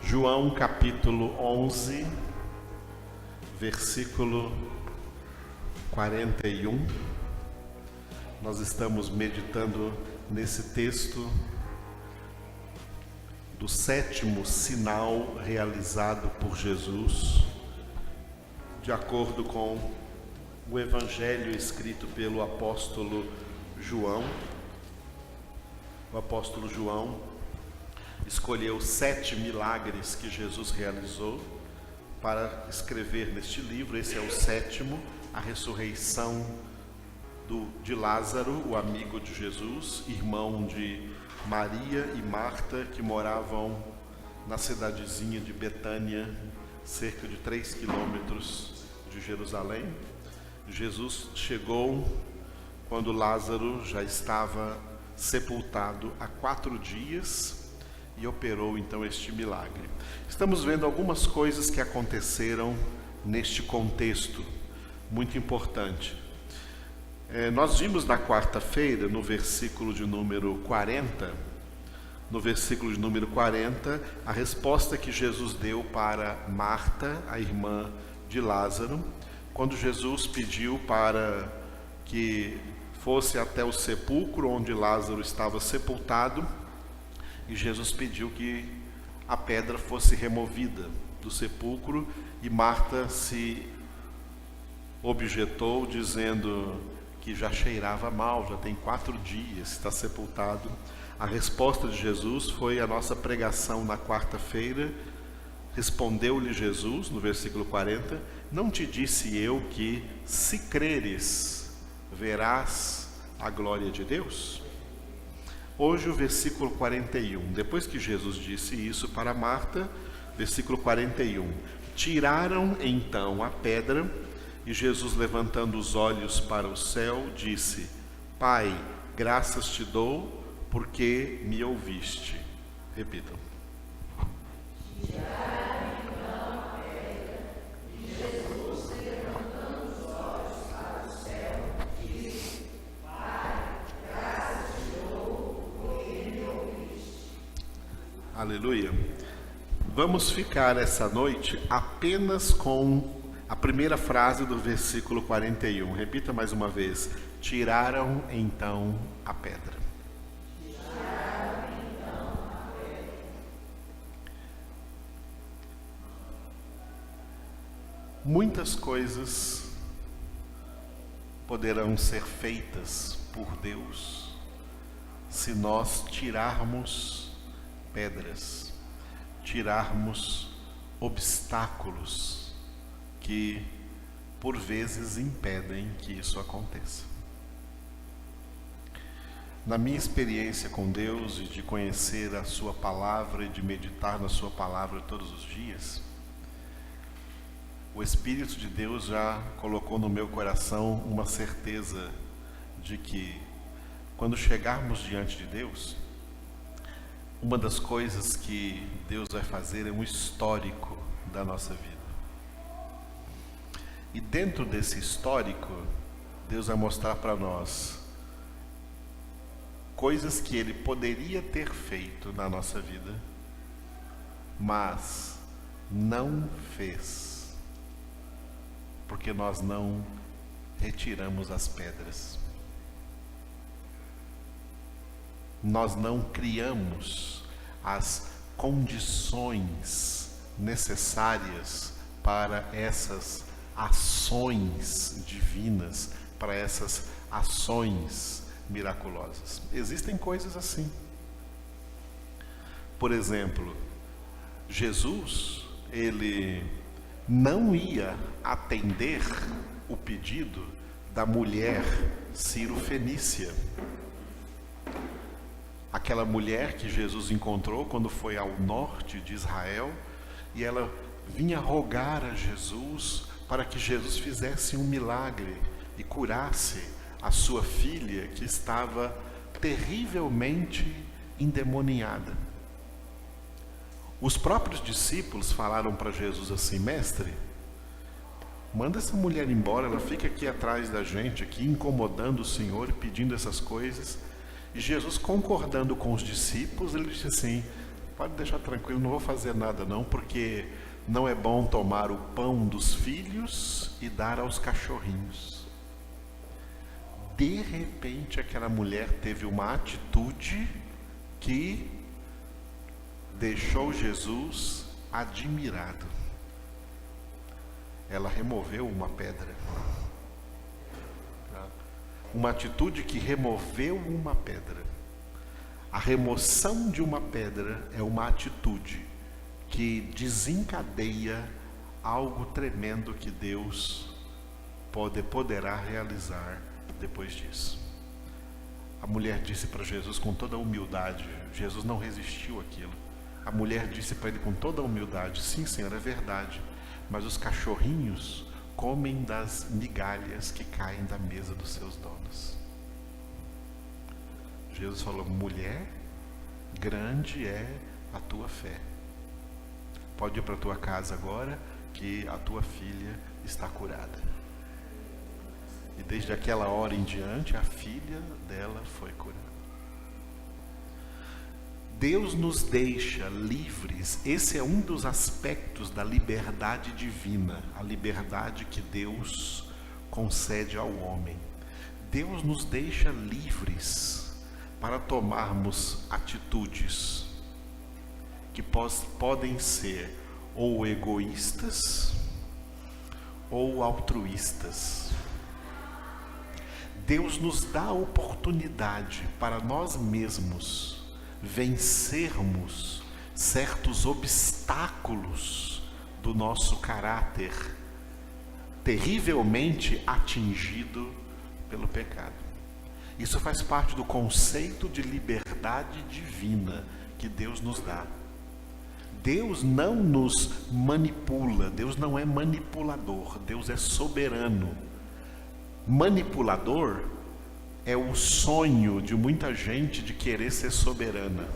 João capítulo 11, versículo 41. Nós estamos meditando nesse texto do sétimo sinal realizado por Jesus, de acordo com o Evangelho escrito pelo apóstolo João. O apóstolo João escolheu 7 milagres que Jesus realizou para escrever neste livro. Esse é o sétimo, a ressurreição de Lázaro, o amigo de Jesus, irmão de Maria e Marta, que moravam na cidadezinha de Betânia, cerca de 3 quilômetros de Jerusalém. Jesus chegou quando Lázaro já estava sepultado há 4 dias e operou então este milagre. Estamos vendo algumas coisas que aconteceram neste contexto muito importante. Nós vimos na quarta-feira, no versículo de número 40, a resposta que Jesus deu para Marta, a irmã de Lázaro, quando Jesus pediu para que fosse até o sepulcro onde Lázaro estava sepultado, e Jesus pediu que a pedra fosse removida do sepulcro, e Marta se objetou, dizendo que já cheirava mal, já tem 4 dias, está sepultado. A resposta de Jesus foi a nossa pregação na quarta-feira. Respondeu-lhe Jesus, no versículo 40, não te disse eu que, se creres, verás a glória de Deus? Hoje o versículo 41, depois que Jesus disse isso para Marta, versículo 41, tiraram então a pedra, e Jesus, levantando os olhos para o céu, disse: Pai, graças te dou, porque me ouviste. Repitam. Tiraram então a pedra, e Jesus, levantando os olhos para o céu, disse: Pai, graças te dou, porque me ouviste. Aleluia. Vamos ficar essa noite apenas com a primeira frase do versículo 41. Repita mais uma vez. Tiraram então a pedra. Tiraram então a pedra. Muitas coisas poderão ser feitas por Deus se nós tirarmos pedras, tirarmos obstáculos que por vezes impedem que isso aconteça. Na minha experiência com Deus e de conhecer a sua palavra e de meditar na sua palavra todos os dias, o Espírito de Deus já colocou no meu coração uma certeza de que quando chegarmos diante de Deus, uma das coisas que Deus vai fazer é um histórico da nossa vida. E dentro desse histórico, Deus vai mostrar para nós coisas que Ele poderia ter feito na nossa vida, mas não fez, porque nós não retiramos as pedras. Nós não criamos as condições necessárias para essas ações divinas, para essas ações miraculosas. Existem coisas assim. Por exemplo, Jesus, ele não ia atender o pedido da mulher Ciro-fenícia, aquela mulher que Jesus encontrou quando foi ao norte de Israel, e ela vinha rogar a Jesus para que Jesus fizesse um milagre e curasse a sua filha, que estava terrivelmente endemoniada. Os próprios discípulos falaram para Jesus assim: mestre, manda essa mulher embora, ela fica aqui atrás da gente, aqui incomodando o Senhor, pedindo essas coisas. E Jesus, concordando com os discípulos, ele disse assim: pode deixar tranquilo, não vou fazer nada não, porque não é bom tomar o pão dos filhos e dar aos cachorrinhos. De repente, aquela mulher teve uma atitude que deixou Jesus admirado. Ela removeu uma pedra. Uma atitude que removeu uma pedra. A remoção de uma pedra é uma atitude que desencadeia algo tremendo que Deus poderá realizar depois disso. A mulher disse para Jesus com toda a humildade, Jesus não resistiu àquilo. A mulher disse para ele com toda a humildade, sim, Senhor, é verdade, mas os cachorrinhos comem das migalhas que caem da mesa dos seus donos. Jesus falou, mulher, grande é a tua fé. Pode ir para a tua casa agora, que a tua filha está curada. E desde aquela hora em diante, a filha dela foi curada. Deus nos deixa livres, esse é um dos aspectos da liberdade divina, a liberdade que Deus concede ao homem. Deus nos deixa livres para tomarmos atitudes que podem ser ou egoístas ou altruístas. Deus nos dá a oportunidade para nós mesmos vencermos certos obstáculos do nosso caráter, terrivelmente atingido pelo pecado. Isso faz parte do conceito de liberdade divina que Deus nos dá. Deus não nos manipula, Deus não é manipulador, Deus é soberano. Manipulador é o sonho de muita gente de querer ser soberana.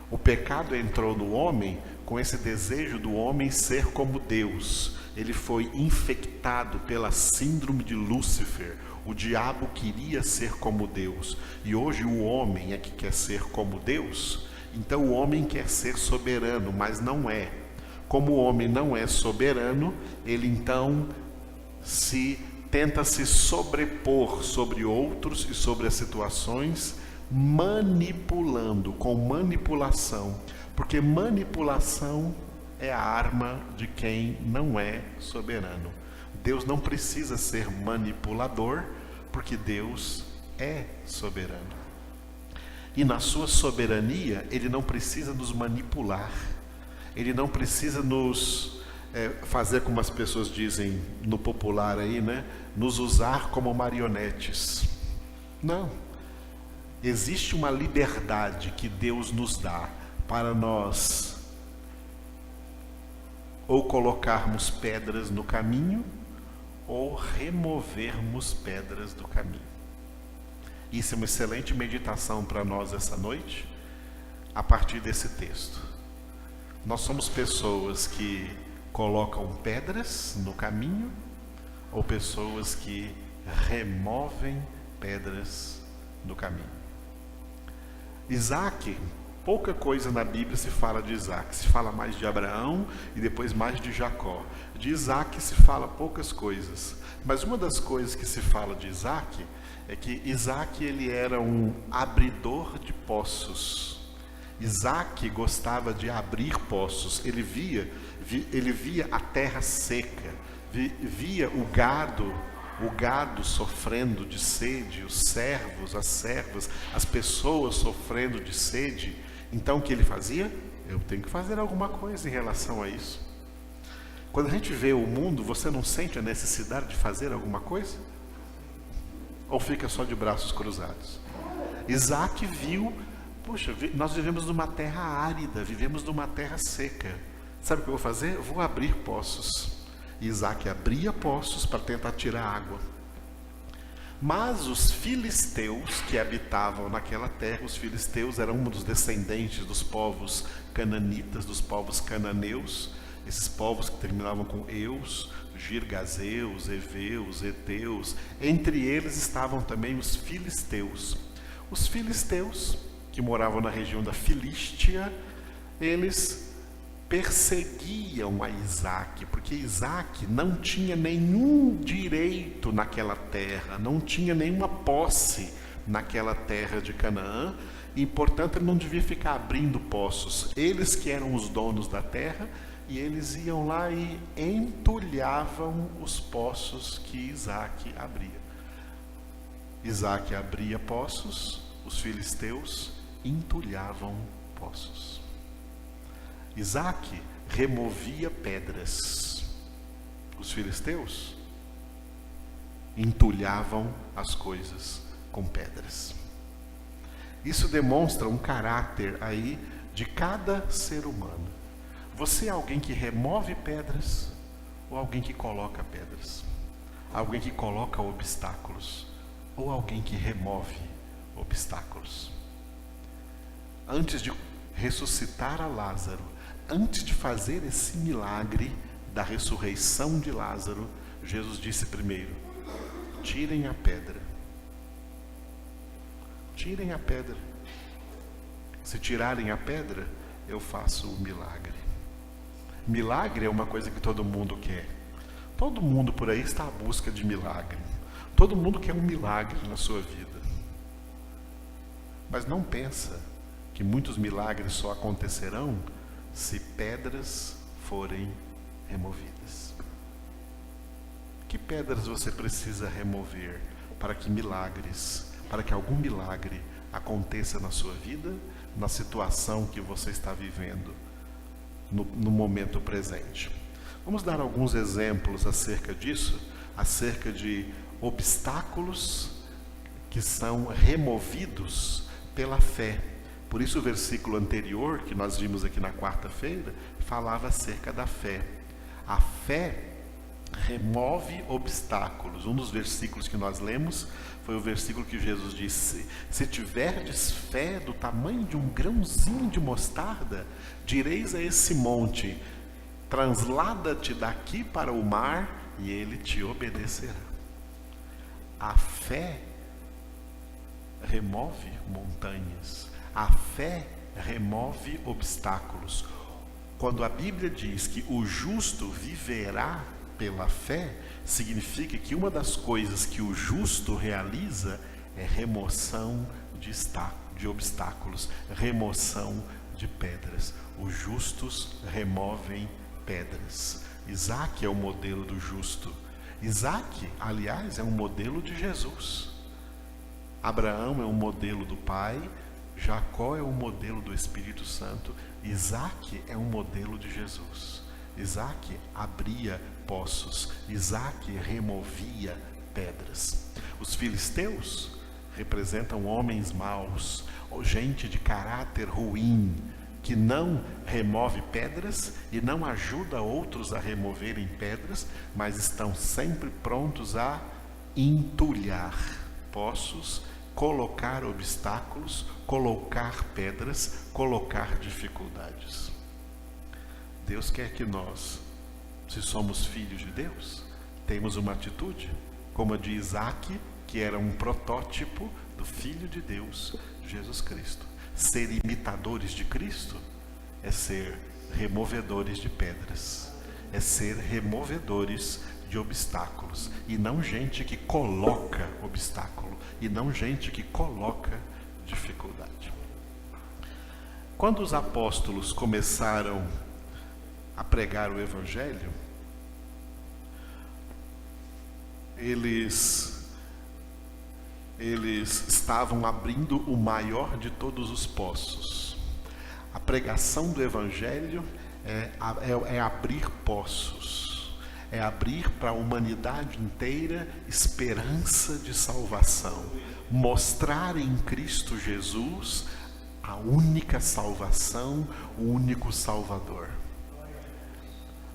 O pecado entrou no homem com esse desejo do homem ser como Deus. Ele foi infectado pela síndrome de Lúcifer. O diabo queria ser como Deus. E hoje o homem é que quer ser como Deus. Então o homem quer ser soberano, mas não é. Como o homem não é soberano, ele então tenta se sobrepor sobre outros e sobre as situações, manipulando, com manipulação, porque manipulação é a arma de quem não é soberano. Deus não precisa ser manipulador, porque Deus é soberano. E na sua soberania, Ele não precisa nos manipular, Ele não precisa nos fazer como as pessoas dizem no popular aí, né? Nos usar como marionetes. Não. Existe uma liberdade que Deus nos dá para nós ou colocarmos pedras no caminho ou removermos pedras do caminho. Isso é uma excelente meditação para nós essa noite, a partir desse texto. Nós somos pessoas que colocam pedras no caminho ou pessoas que removem pedras do caminho. Isaac, pouca coisa na Bíblia se fala de Isaac. Se fala mais de Abraão e depois mais de Jacó. De Isaac se fala poucas coisas. Mas uma das coisas que se fala de Isaac é que Isaac ele era um abridor de poços. Isaac gostava de abrir poços. Ele via a terra seca, via o gado sofrendo de sede, os servos, as servas, as pessoas sofrendo de sede. Então o que ele fazia? Eu tenho que fazer alguma coisa em relação a isso. Quando a gente vê o mundo, você não sente a necessidade de fazer alguma coisa? Ou fica só de braços cruzados? Isaac viu, poxa, nós vivemos numa terra árida, vivemos numa terra seca. Sabe o que eu vou fazer? Eu vou abrir poços. Isaac abria poços para tentar tirar água. Mas os filisteus que habitavam naquela terra, os filisteus eram um dos descendentes dos povos cananitas, dos povos cananeus, esses povos que terminavam com eus, girgazeus, eveus, heteus. Entre eles estavam também os filisteus. Os filisteus, que moravam na região da Filístia, eles perseguiam a Isaac, porque Isaac não tinha nenhum direito naquela terra, não tinha nenhuma posse naquela terra de Canaã, e portanto ele não devia ficar abrindo poços. Eles que eram os donos da terra, e eles iam lá e entulhavam os poços que Isaac abria. Isaac abria poços, os filisteus entulhavam poços. Isaac removia pedras, os filisteus entulhavam as coisas com pedras. Isso demonstra um caráter aí de cada ser humano. Você é alguém que remove pedras ou alguém que coloca pedras? Alguém que coloca obstáculos ou alguém que remove obstáculos? Antes de ressuscitar a Lázaro, antes de fazer esse milagre da ressurreição de Lázaro, Jesus disse primeiro: tirem a pedra. Tirem a pedra. Se tirarem a pedra, eu faço o milagre. Milagre é uma coisa que todo mundo quer. Todo mundo por aí está à busca de milagre. Todo mundo quer um milagre na sua vida. Mas não pensa que muitos milagres só acontecerão se pedras forem removidas. Que pedras você precisa remover para que algum milagre aconteça na sua vida, na situação que você está vivendo no momento presente? Vamos dar alguns exemplos acerca disso, acerca de obstáculos que são removidos pela fé. Por isso o versículo anterior, que nós vimos aqui na quarta-feira, falava acerca da fé. A fé remove obstáculos. Um dos versículos que nós lemos foi o versículo que Jesus disse: se tiverdes fé do tamanho de um grãozinho de mostarda, direis a esse monte: translada-te daqui para o mar, e ele te obedecerá. A fé remove montanhas. A fé remove obstáculos. Quando a Bíblia diz que o justo viverá pela fé, significa que uma das coisas que o justo realiza é remoção de obstáculos, remoção de pedras. Os justos removem pedras. Isaac é o modelo do justo. Isaac, aliás, é um modelo de Jesus. Abraão é um modelo do Pai. Jacó é um modelo do Espírito Santo. Isaac é um modelo de Jesus. Isaac abria poços. Isaac removia pedras. Os filisteus representam homens maus, gente de caráter ruim, que não remove pedras e não ajuda outros a removerem pedras, mas estão sempre prontos a entulhar poços, colocar obstáculos, colocar pedras, colocar dificuldades. Deus quer que nós, se somos filhos de Deus, temos uma atitude como a de Isaac, que era um protótipo do Filho de Deus, Jesus Cristo. Ser imitadores de Cristo é ser removedores de pedras, é ser removedores de obstáculos, e não gente que coloca obstáculo, e não gente que coloca dificuldade. Quando os apóstolos começaram a pregar o Evangelho, eles estavam abrindo o maior de todos os poços. A pregação do Evangelho é abrir poços, é abrir para a humanidade inteira esperança de salvação, mostrar em Cristo Jesus a única salvação, o único Salvador.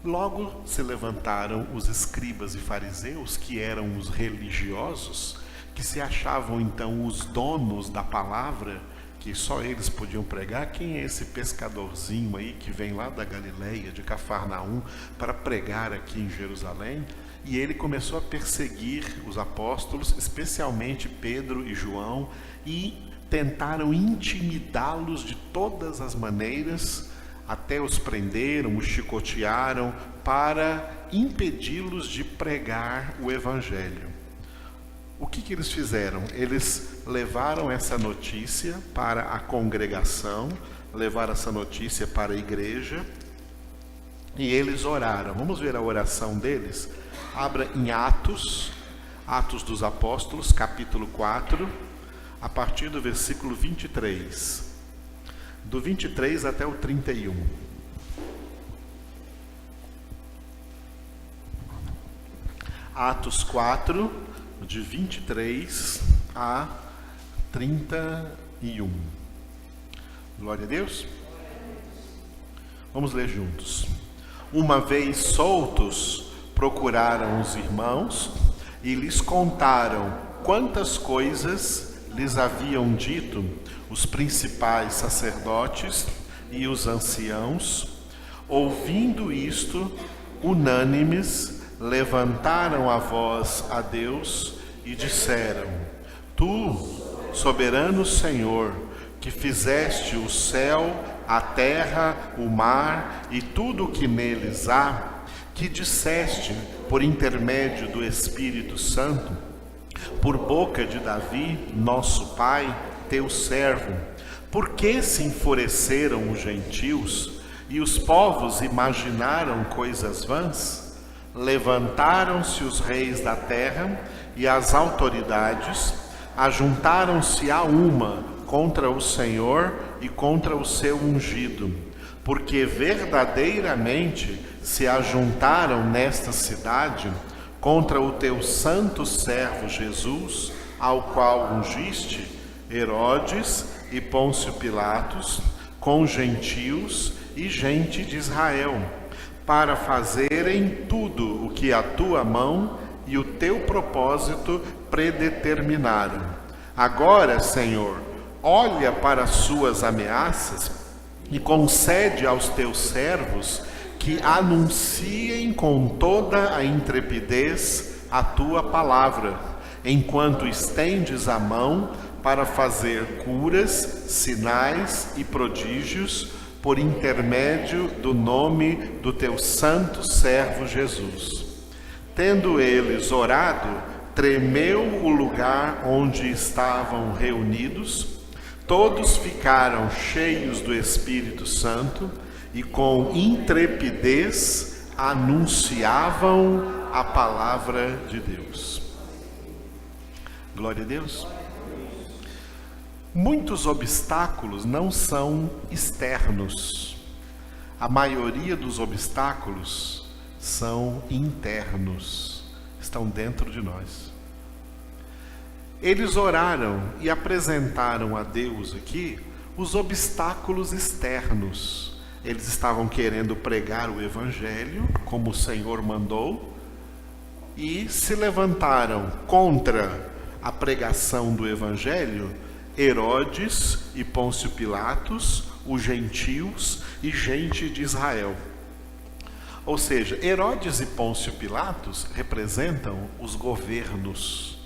Logo se levantaram os escribas e fariseus, que eram os religiosos, que se achavam então os donos da palavra, que só eles podiam pregar. Quem é esse pescadorzinho aí que vem lá da Galileia, de Cafarnaum, para pregar aqui em Jerusalém? E ele começou a perseguir os apóstolos, especialmente Pedro e João, e tentaram intimidá-los de todas as maneiras até os prenderam, os chicotearam para impedi-los de pregar o Evangelho. O que eles fizeram? Eles levaram essa notícia para a congregação, levaram essa notícia para a igreja e eles oraram. Vamos ver a oração deles? Abra em Atos dos Apóstolos, capítulo 4, a partir do versículo 23. Do 23 até o 31. Atos 4, de 23 a 31. Glória a Deus. Vamos ler juntos. Uma vez soltos, procuraram os irmãos e lhes contaram quantas coisas lhes haviam dito os principais sacerdotes e os anciãos. Ouvindo isto, unânimes, levantaram a voz a Deus e disseram: Tu, soberano Senhor, que fizeste o céu, a terra, o mar e tudo o que neles há, que disseste por intermédio do Espírito Santo, por boca de Davi, nosso pai, teu servo, por que se enfureceram os gentios e os povos imaginaram coisas vãs? Levantaram-se os reis da terra e as autoridades, ajuntaram-se a uma contra o Senhor e contra o seu ungido, porque verdadeiramente se ajuntaram nesta cidade contra o teu santo servo Jesus, ao qual ungiste, Herodes e Pôncio Pilatos, com gentios e gente de Israel, para fazerem tudo o que a tua mão e o teu propósito predeterminaram. Agora, Senhor, olha para as suas ameaças e concede aos teus servos que anunciem com toda a intrepidez a tua palavra, enquanto estendes a mão para fazer curas, sinais e prodígios por intermédio do nome do teu santo servo Jesus. Tendo eles orado, tremeu o lugar onde estavam reunidos, todos ficaram cheios do Espírito Santo e com intrepidez anunciavam a palavra de Deus. Glória a Deus. Muitos obstáculos não são externos. A maioria dos obstáculos são internos, estão dentro de nós. Eles oraram e apresentaram a Deus aqui os obstáculos externos. Eles estavam querendo pregar o Evangelho, como o Senhor mandou, e se levantaram contra a pregação do Evangelho Herodes e Pôncio Pilatos, os gentios e gente de Israel. Ou seja, Herodes e Pôncio Pilatos representam os governos.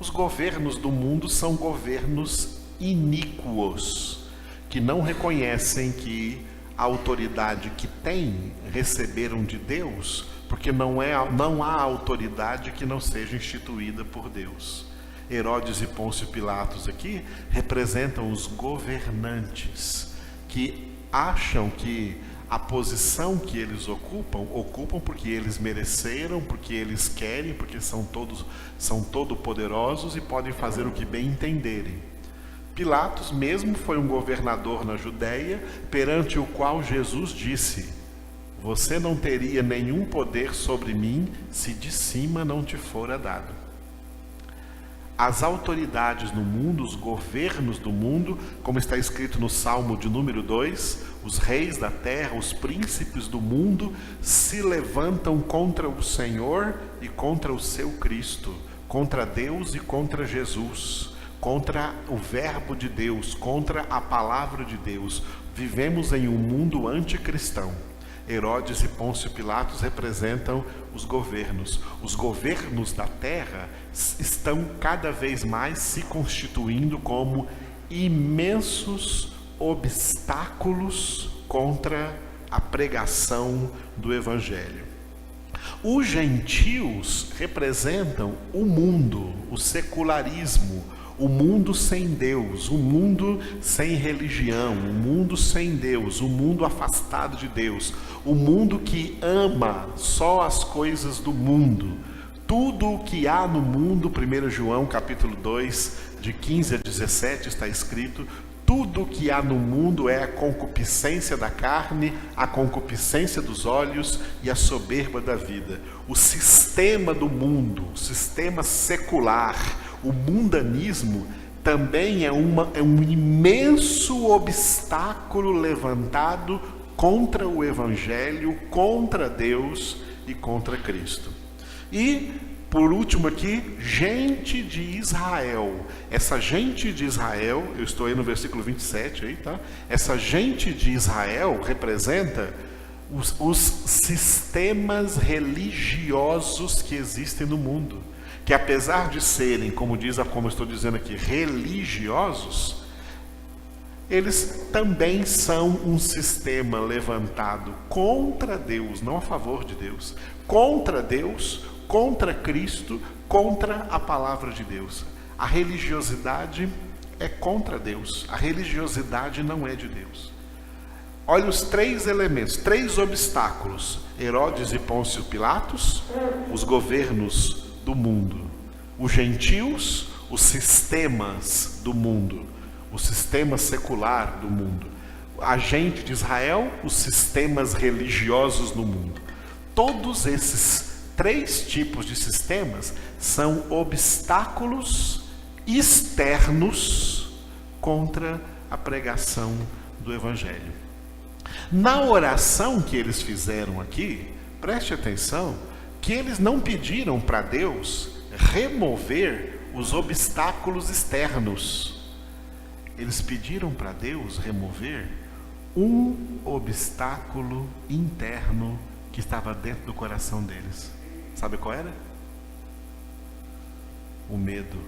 Os governos do mundo são governos iníquos, que não reconhecem que a autoridade que têm receberam de Deus, porque não há autoridade que não seja instituída por Deus. Herodes e Pôncio Pilatos aqui representam os governantes que acham que a posição que eles ocupam porque eles mereceram, porque eles querem, porque são todo-poderosos e podem fazer o que bem entenderem. Pilatos mesmo foi um governador na Judéia, perante o qual Jesus disse: você não teria nenhum poder sobre mim se de cima não te fora dado. As autoridades no mundo, os governos do mundo, como está escrito no Salmo de número 2, os reis da terra, os príncipes do mundo, se levantam contra o Senhor e contra o seu Cristo, contra Deus e contra Jesus, contra o verbo de Deus, contra a palavra de Deus. Vivemos em um mundo anticristão. Herodes e Pôncio Pilatos representam os governos. Os governos da terra estão cada vez mais se constituindo como imensos obstáculos contra a pregação do Evangelho. Os gentios representam o mundo, o secularismo, o mundo sem Deus, o mundo sem religião, o mundo sem Deus, o mundo afastado de Deus, o mundo que ama só as coisas do mundo. Tudo o que há no mundo, 1 João capítulo 2, de 15 a 17 está escrito, tudo o que há no mundo é a concupiscência da carne, a concupiscência dos olhos e a soberba da vida. O sistema do mundo, o sistema secular, o mundanismo também é um imenso obstáculo levantado contra o Evangelho, contra Deus e contra Cristo. E, por último aqui, gente de Israel. Essa gente de Israel, eu estou aí no versículo 27, aí, tá? Essa gente de Israel representa os sistemas religiosos que existem no mundo. Que apesar de serem, como eu estou dizendo aqui, religiosos, eles também são um sistema levantado contra Deus, não a favor de Deus, contra Deus, contra Cristo, contra a palavra de Deus. A religiosidade é contra Deus, a religiosidade não é de Deus. Olha os 3 elementos, 3 obstáculos: Herodes e Pôncio Pilatos, os governos do mundo, os gentios, os sistemas do mundo, o sistema secular do mundo, a gente de Israel, os sistemas religiosos no mundo. Todos esses 3 tipos de sistemas são obstáculos externos contra a pregação do Evangelho. Na oração que eles fizeram aqui, preste atenção, que eles não pediram para Deus remover os obstáculos externos. Eles pediram para Deus remover um obstáculo interno que estava dentro do coração deles. Sabe qual era? O medo.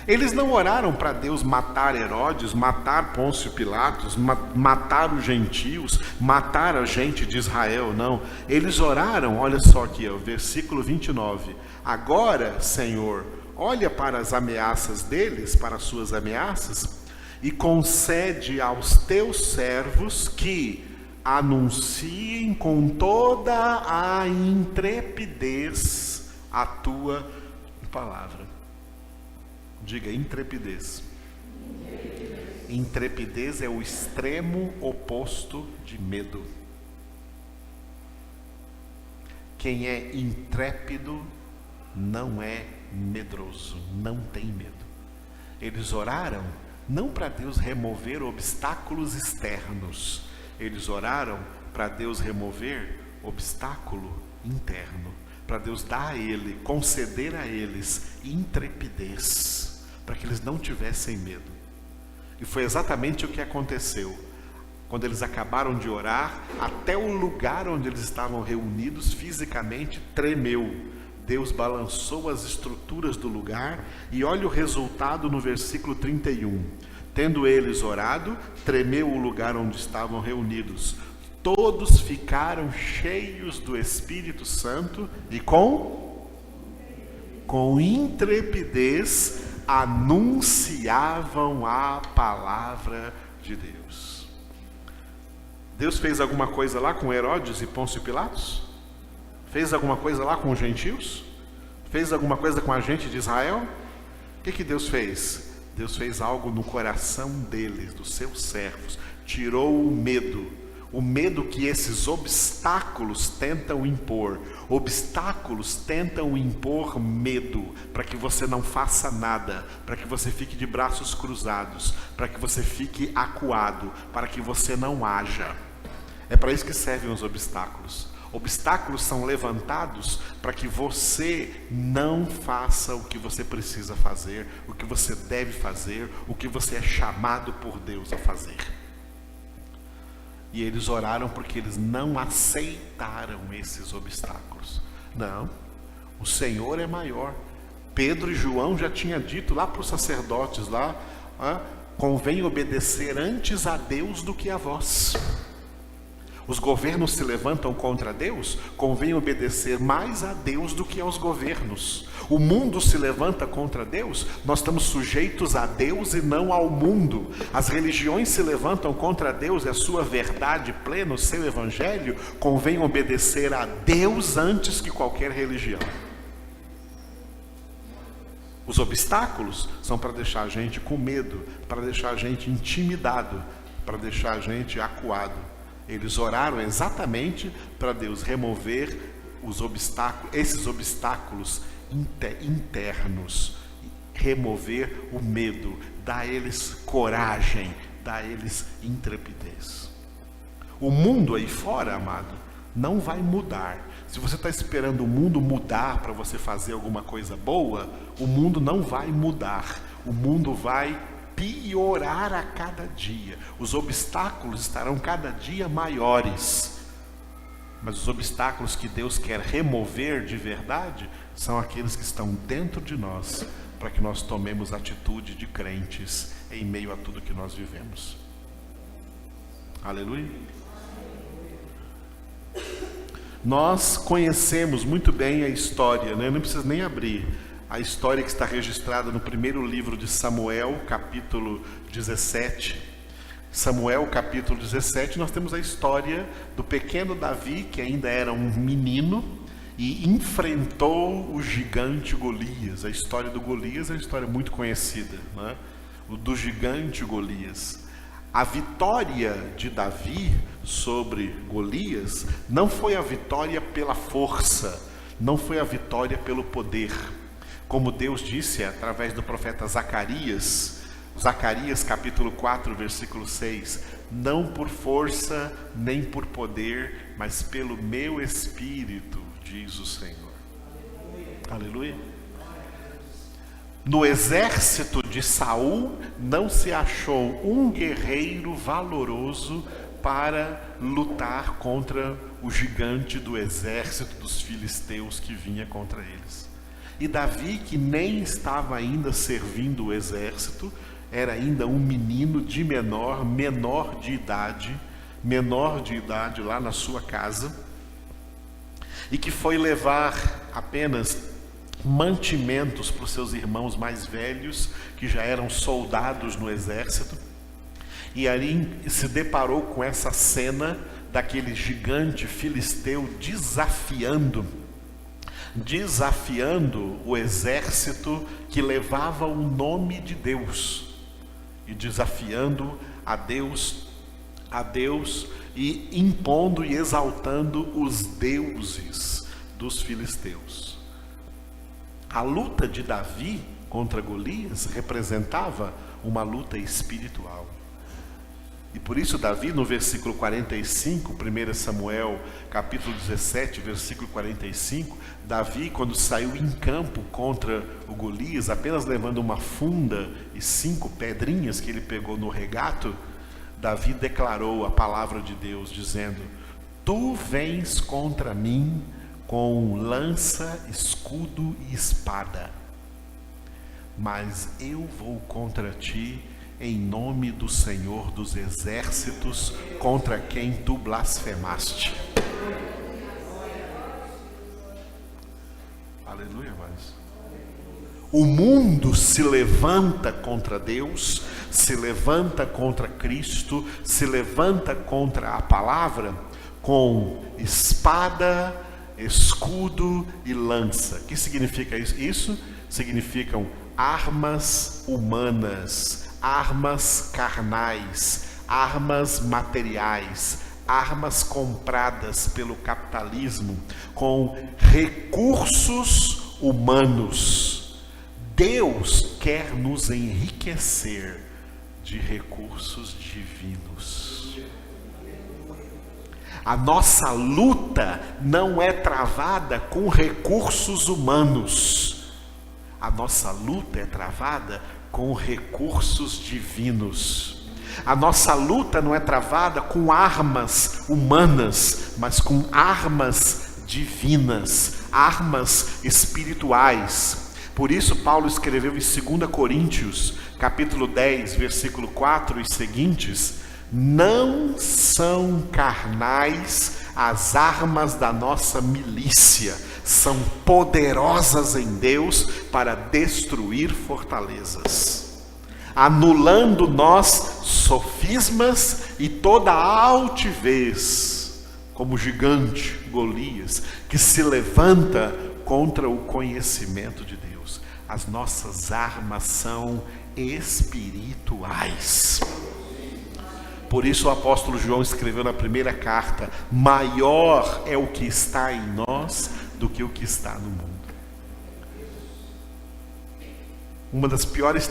Eles não oraram para Deus matar Herodes, matar Pôncio Pilatos, matar os gentios, matar a gente de Israel, não. Eles oraram, olha só aqui, o versículo 29. Agora, Senhor, olha para as ameaças deles, para as suas ameaças, e concede aos teus servos que anunciem com toda a intrepidez a tua palavra. Diga intrepidez. Intrepidez é o extremo oposto de medo. Quem é intrépido não é medroso, não tem medo. Eles oraram não para Deus remover obstáculos externos, eles oraram para Deus remover obstáculo interno, para Deus dar a ele, conceder a eles intrepidez, para que eles não tivessem medo. E foi exatamente o que aconteceu. Quando eles acabaram de orar, até o lugar onde eles estavam reunidos fisicamente tremeu. Deus balançou as estruturas do lugar e olha o resultado no versículo 31. Tendo eles orado, tremeu o lugar onde estavam reunidos. Todos ficaram cheios do Espírito Santo e com intrepidez anunciavam a palavra de Deus. Deus fez alguma coisa lá com Herodes e Pôncio Pilatos? Fez alguma coisa lá com os gentios? Fez alguma coisa com a gente de Israel? O que Deus fez? Deus fez algo no coração deles, dos seus servos. Tirou o medo que esses obstáculos tentam impor. Obstáculos tentam impor medo, para que você não faça nada, para que você fique de braços cruzados, para que você fique acuado, para que você não haja. É para isso que servem os obstáculos. Obstáculos são levantados para que você não faça o que você precisa fazer, o que você deve fazer, o que você é chamado por Deus a fazer. E eles oraram porque eles não aceitaram esses obstáculos. Não, o Senhor é maior. Pedro e João já tinham dito lá para os sacerdotes lá, convém obedecer antes a Deus do que a vós. Os governos se levantam contra Deus, convém obedecer mais a Deus do que aos governos. O mundo se levanta contra Deus, nós estamos sujeitos a Deus e não ao mundo. As religiões se levantam contra Deus e a sua verdade plena, o seu evangelho, convém obedecer a Deus antes que qualquer religião. Os obstáculos são para deixar a gente com medo, para deixar a gente intimidado, para deixar a gente acuado. Eles oraram exatamente para Deus remover esses obstáculos internos, remover o medo, dar a eles coragem, dar a eles intrepidez. O mundo aí fora, amado, não vai mudar. Se você está esperando o mundo mudar para você fazer alguma coisa boa, o mundo não vai mudar. O mundo vai piorar a cada dia. Os obstáculos estarão cada dia maiores. Mas os obstáculos que Deus quer remover de verdade são aqueles que estão dentro de nós, para que nós tomemos atitude de crentes em meio a tudo que nós vivemos. Aleluia. Nós conhecemos muito bem a história, né? Não precisa nem abrir. A história que está registrada no primeiro livro de Samuel, capítulo 17. Samuel, capítulo 17, nós temos a história do pequeno Davi, que ainda era um menino, e enfrentou o gigante Golias. A história do Golias é uma história muito conhecida, né? O do gigante Golias. A vitória de Davi sobre Golias não foi a vitória pela força, não foi a vitória pelo poder. Como Deus disse através do profeta Zacarias, capítulo 4, versículo 6, não por força nem por poder, mas pelo meu Espírito, diz o Senhor. Aleluia. No exército de Saul não se achou um guerreiro valoroso para lutar contra o gigante do exército dos filisteus que vinha contra eles. E Davi, que nem estava ainda servindo o exército, era ainda um menino de menor de idade lá na sua casa, e que foi levar apenas mantimentos para os seus irmãos mais velhos, que já eram soldados no exército, e ali se deparou com essa cena daquele gigante filisteu desafiando o exército que levava o nome de Deus, e desafiando a Deus e impondo e exaltando os deuses dos filisteus. A luta de Davi contra Golias representava uma luta espiritual. E por isso Davi, no versículo 45, 1 Samuel, capítulo 17, versículo 45, Davi, quando saiu em campo contra o Golias, apenas levando uma funda e 5 pedrinhas que ele pegou no regato, Davi declarou a palavra de Deus, dizendo: tu vens contra mim com lança, escudo e espada, mas eu vou contra ti em nome do Senhor dos exércitos, contra quem tu blasfemaste. Aleluia, mas o mundo se levanta contra Deus, se levanta contra Cristo, se levanta contra a palavra com espada, escudo e lança. O que significa isso? Isso significam armas humanas, armas carnais, armas materiais, armas compradas pelo capitalismo, com recursos humanos. Deus quer nos enriquecer de recursos divinos. A nossa luta não é travada com recursos humanos. A nossa luta é travada com recursos divinos. A nossa luta não é travada com armas humanas, mas com armas divinas, armas espirituais. Por isso Paulo escreveu em 2 Coríntios, capítulo 10, versículo 4 e seguintes: não são carnais as armas da nossa milícia, são poderosas em Deus para destruir fortalezas, anulando nós sofismas e toda altivez, como o gigante Golias, que se levanta contra o conhecimento de Deus. As nossas armas são espirituais. Por isso o apóstolo João escreveu na primeira carta: maior é o que está em nós do que o que está no mundo. Uma das piores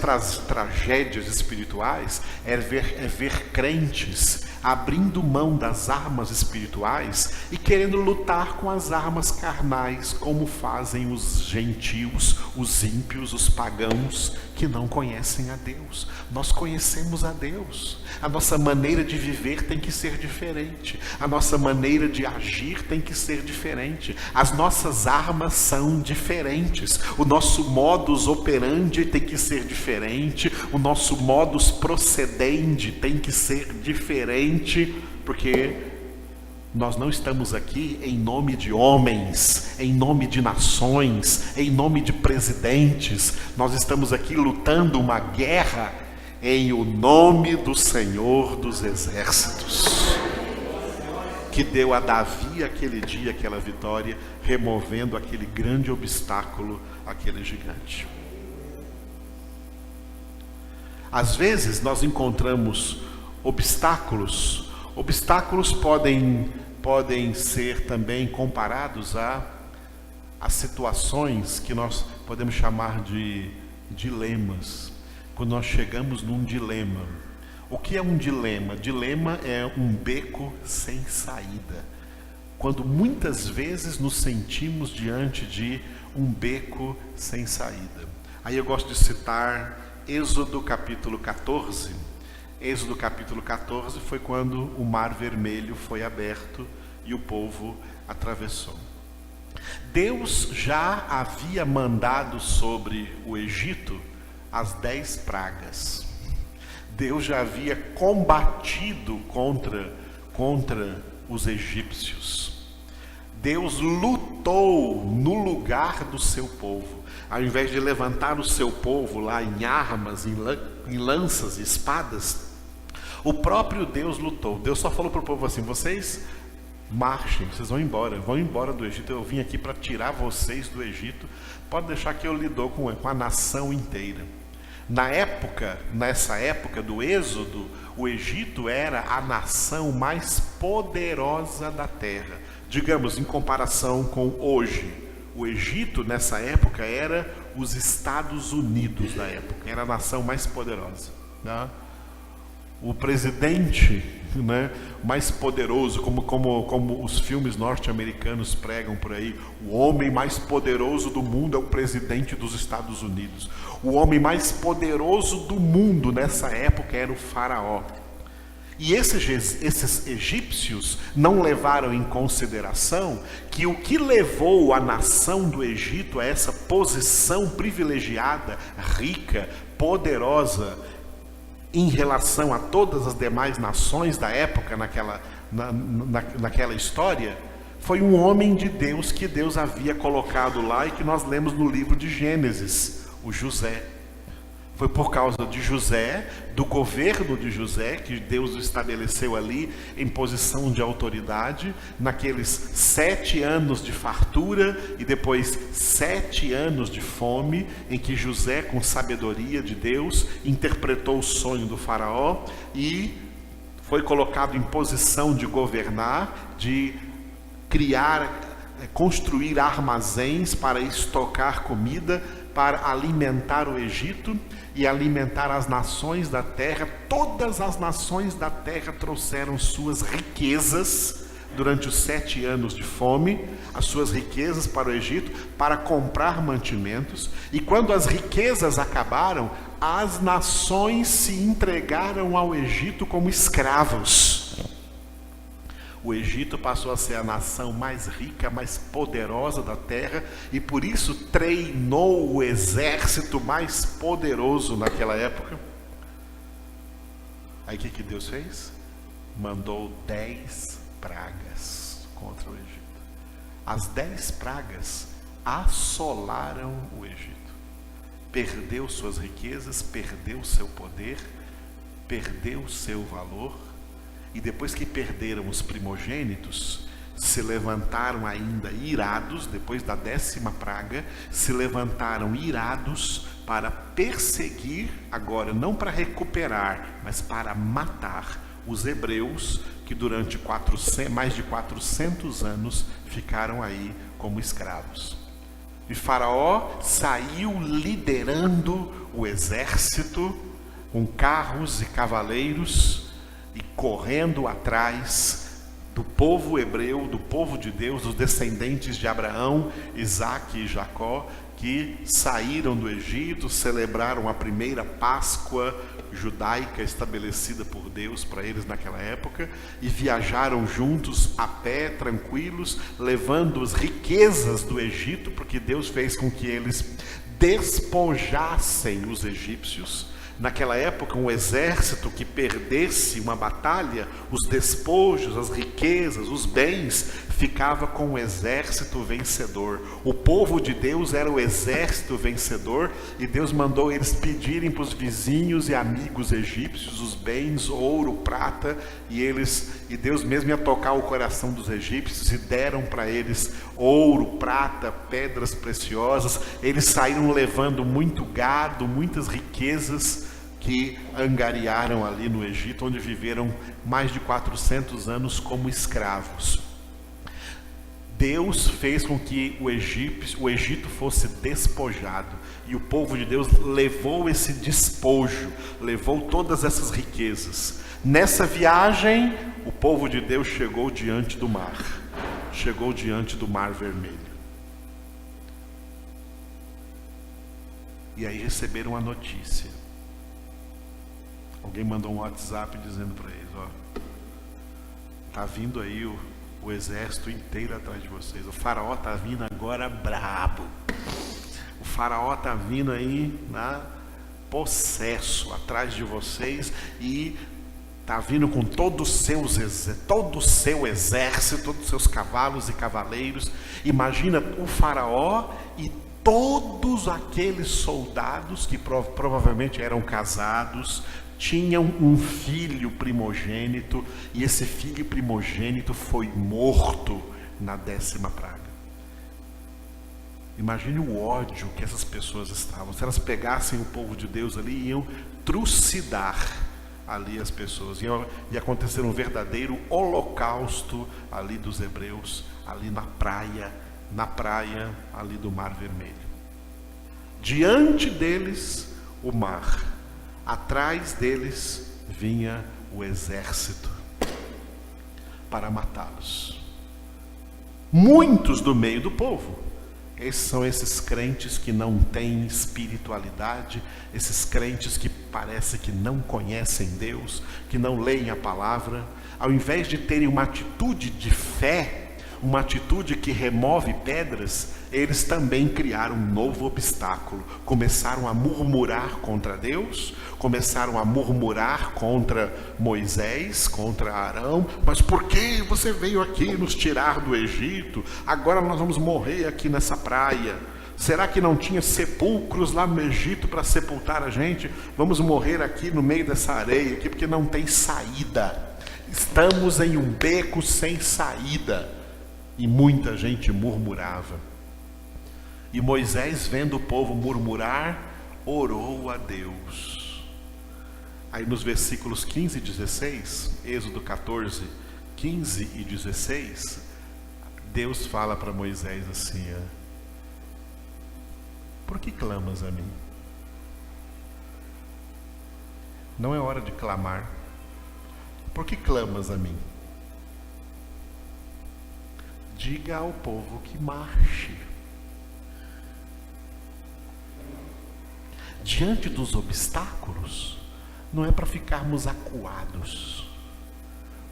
tragédias espirituais é ver crentes abrindo mão das armas espirituais e querendo lutar com as armas carnais, como fazem os gentios, os ímpios, os pagãos que não conhecem a Deus. Nós conhecemos a Deus. A nossa maneira de viver tem que ser diferente. A nossa maneira de agir tem que ser diferente. As nossas armas são diferentes. O nosso modus operandi tem que ser diferente. O nosso modus procedendi tem que ser diferente, porque nós não estamos aqui em nome de homens, em nome de nações, em nome de presidentes. Nós estamos aqui lutando uma guerra em o nome do Senhor dos Exércitos, que deu a Davi aquele dia, aquela vitória, removendo aquele grande obstáculo, aquele gigante. Às vezes nós encontramos obstáculos podem ser também comparados a situações que nós podemos chamar de dilemas. Quando nós chegamos num dilema. O que é um dilema? Dilema é um beco sem saída. Quando muitas vezes nos sentimos diante de um beco sem saída. Aí eu gosto de citar Êxodo capítulo 14. Êxodo capítulo 14 foi quando o Mar Vermelho foi aberto e o povo atravessou. Deus já havia mandado sobre o Egito as 10 pragas. Deus já havia combatido contra os egípcios. Deus lutou no lugar do seu povo. Ao invés de levantar o seu povo lá em armas, em lanças e espadas, o próprio Deus lutou. Deus só falou para o povo assim: vocês marchem, vocês vão embora do Egito. Eu vim aqui para tirar vocês do Egito. Pode deixar que eu lido com a nação inteira. Nessa época do Êxodo, o Egito era a nação mais poderosa da terra. Digamos, em comparação com hoje, o Egito nessa época era os Estados Unidos da época, era a nação mais poderosa, né? O presidente, né, mais poderoso, como os filmes norte-americanos pregam por aí, o homem mais poderoso do mundo é o presidente dos Estados Unidos. O homem mais poderoso do mundo nessa época era o faraó. E esses egípcios não levaram em consideração que o que levou a nação do Egito a essa posição privilegiada, rica, poderosa, em relação a todas as demais nações da época, naquela história, foi um homem de Deus que Deus havia colocado lá e que nós lemos no livro de Gênesis, o José. Foi por causa de José, do governo de José, que Deus o estabeleceu ali em posição de autoridade, naqueles 7 anos de fartura e depois 7 anos de fome, em que José, com sabedoria de Deus, interpretou o sonho do faraó e foi colocado em posição de governar, de construir armazéns para estocar comida, para alimentar o Egito e alimentar as nações da terra. Todas as nações da terra trouxeram suas riquezas durante os 7 anos de fome, as suas riquezas para o Egito, para comprar mantimentos. E quando as riquezas acabaram, as nações se entregaram ao Egito como escravos. O Egito passou a ser a nação mais rica, mais poderosa da terra, e por isso treinou o exército mais poderoso naquela época. Aí o que Deus fez? Mandou 10 pragas contra o Egito. As 10 pragas assolaram o Egito. Perdeu suas riquezas, perdeu seu poder, perdeu seu valor. E depois que perderam os primogênitos, se levantaram ainda irados, depois da 10ª praga, se levantaram irados para perseguir, agora não para recuperar, mas para matar os hebreus que durante mais de 400 anos ficaram aí como escravos. E Faraó saiu liderando o exército com carros e cavaleiros e correndo atrás do povo hebreu, do povo de Deus, dos descendentes de Abraão, Isaque e Jacó, que saíram do Egito, celebraram a primeira Páscoa judaica estabelecida por Deus para eles naquela época, e viajaram juntos a pé, tranquilos, levando as riquezas do Egito, porque Deus fez com que eles despojassem os egípcios. Naquela época, um exército que perdesse uma batalha, os despojos, as riquezas, os bens, ficava com o exército vencedor. O povo de Deus era o exército vencedor, e Deus mandou eles pedirem para os vizinhos e amigos egípcios os bens, ouro, prata, e Deus mesmo ia tocar o coração dos egípcios e deram para eles ouro, prata, pedras preciosas. Eles saíram levando muito gado, muitas riquezas que angariaram ali no Egito, onde viveram mais de 400 anos como escravos. Deus fez com que o Egito fosse despojado, e o povo de Deus levou esse despojo, levou todas essas riquezas. Nessa viagem, o povo de Deus chegou diante do mar Vermelho. E aí receberam a notícia. Alguém mandou um WhatsApp dizendo para eles: ó, tá vindo aí o exército inteiro atrás de vocês. O faraó tá vindo agora brabo. O faraó tá vindo aí possesso atrás de vocês, e tá vindo com todo o seu exército, todos os seus cavalos e cavaleiros. Imagina o faraó e todos aqueles soldados que provavelmente eram casados, tinham um filho primogênito, e esse filho primogênito foi morto na 10ª praga. Imagine o ódio que essas pessoas estavam. Se elas pegassem o povo de Deus ali, iam trucidar ali as pessoas. Ia acontecer um verdadeiro holocausto ali dos hebreus, ali na praia ali do Mar Vermelho. Diante deles, o mar. Atrás deles vinha o exército para matá-los. Muitos do meio do povo. Esses são esses crentes que não têm espiritualidade, esses crentes que parece que não conhecem Deus, que não leem a palavra. Ao invés de terem uma atitude de fé, uma atitude que remove pedras, eles também criaram um novo obstáculo. Começaram a murmurar contra Deus, começaram a murmurar contra Moisés, contra Arão. Mas por que você veio aqui nos tirar do Egito? Agora nós vamos morrer aqui nessa praia. Será que não tinha sepulcros lá no Egito para sepultar a gente? Vamos morrer aqui no meio dessa areia aqui, porque não tem saída. Estamos em um beco sem saída. E muita gente murmurava. E Moisés, vendo o povo murmurar, orou a Deus. Aí nos versículos 15 e 16, Êxodo 14, 15 e 16, Deus fala para Moisés assim: por que clamas a mim? Não é hora de clamar. Por que clamas a mim? Diga ao povo que marche. Diante dos obstáculos, não é para ficarmos acuados.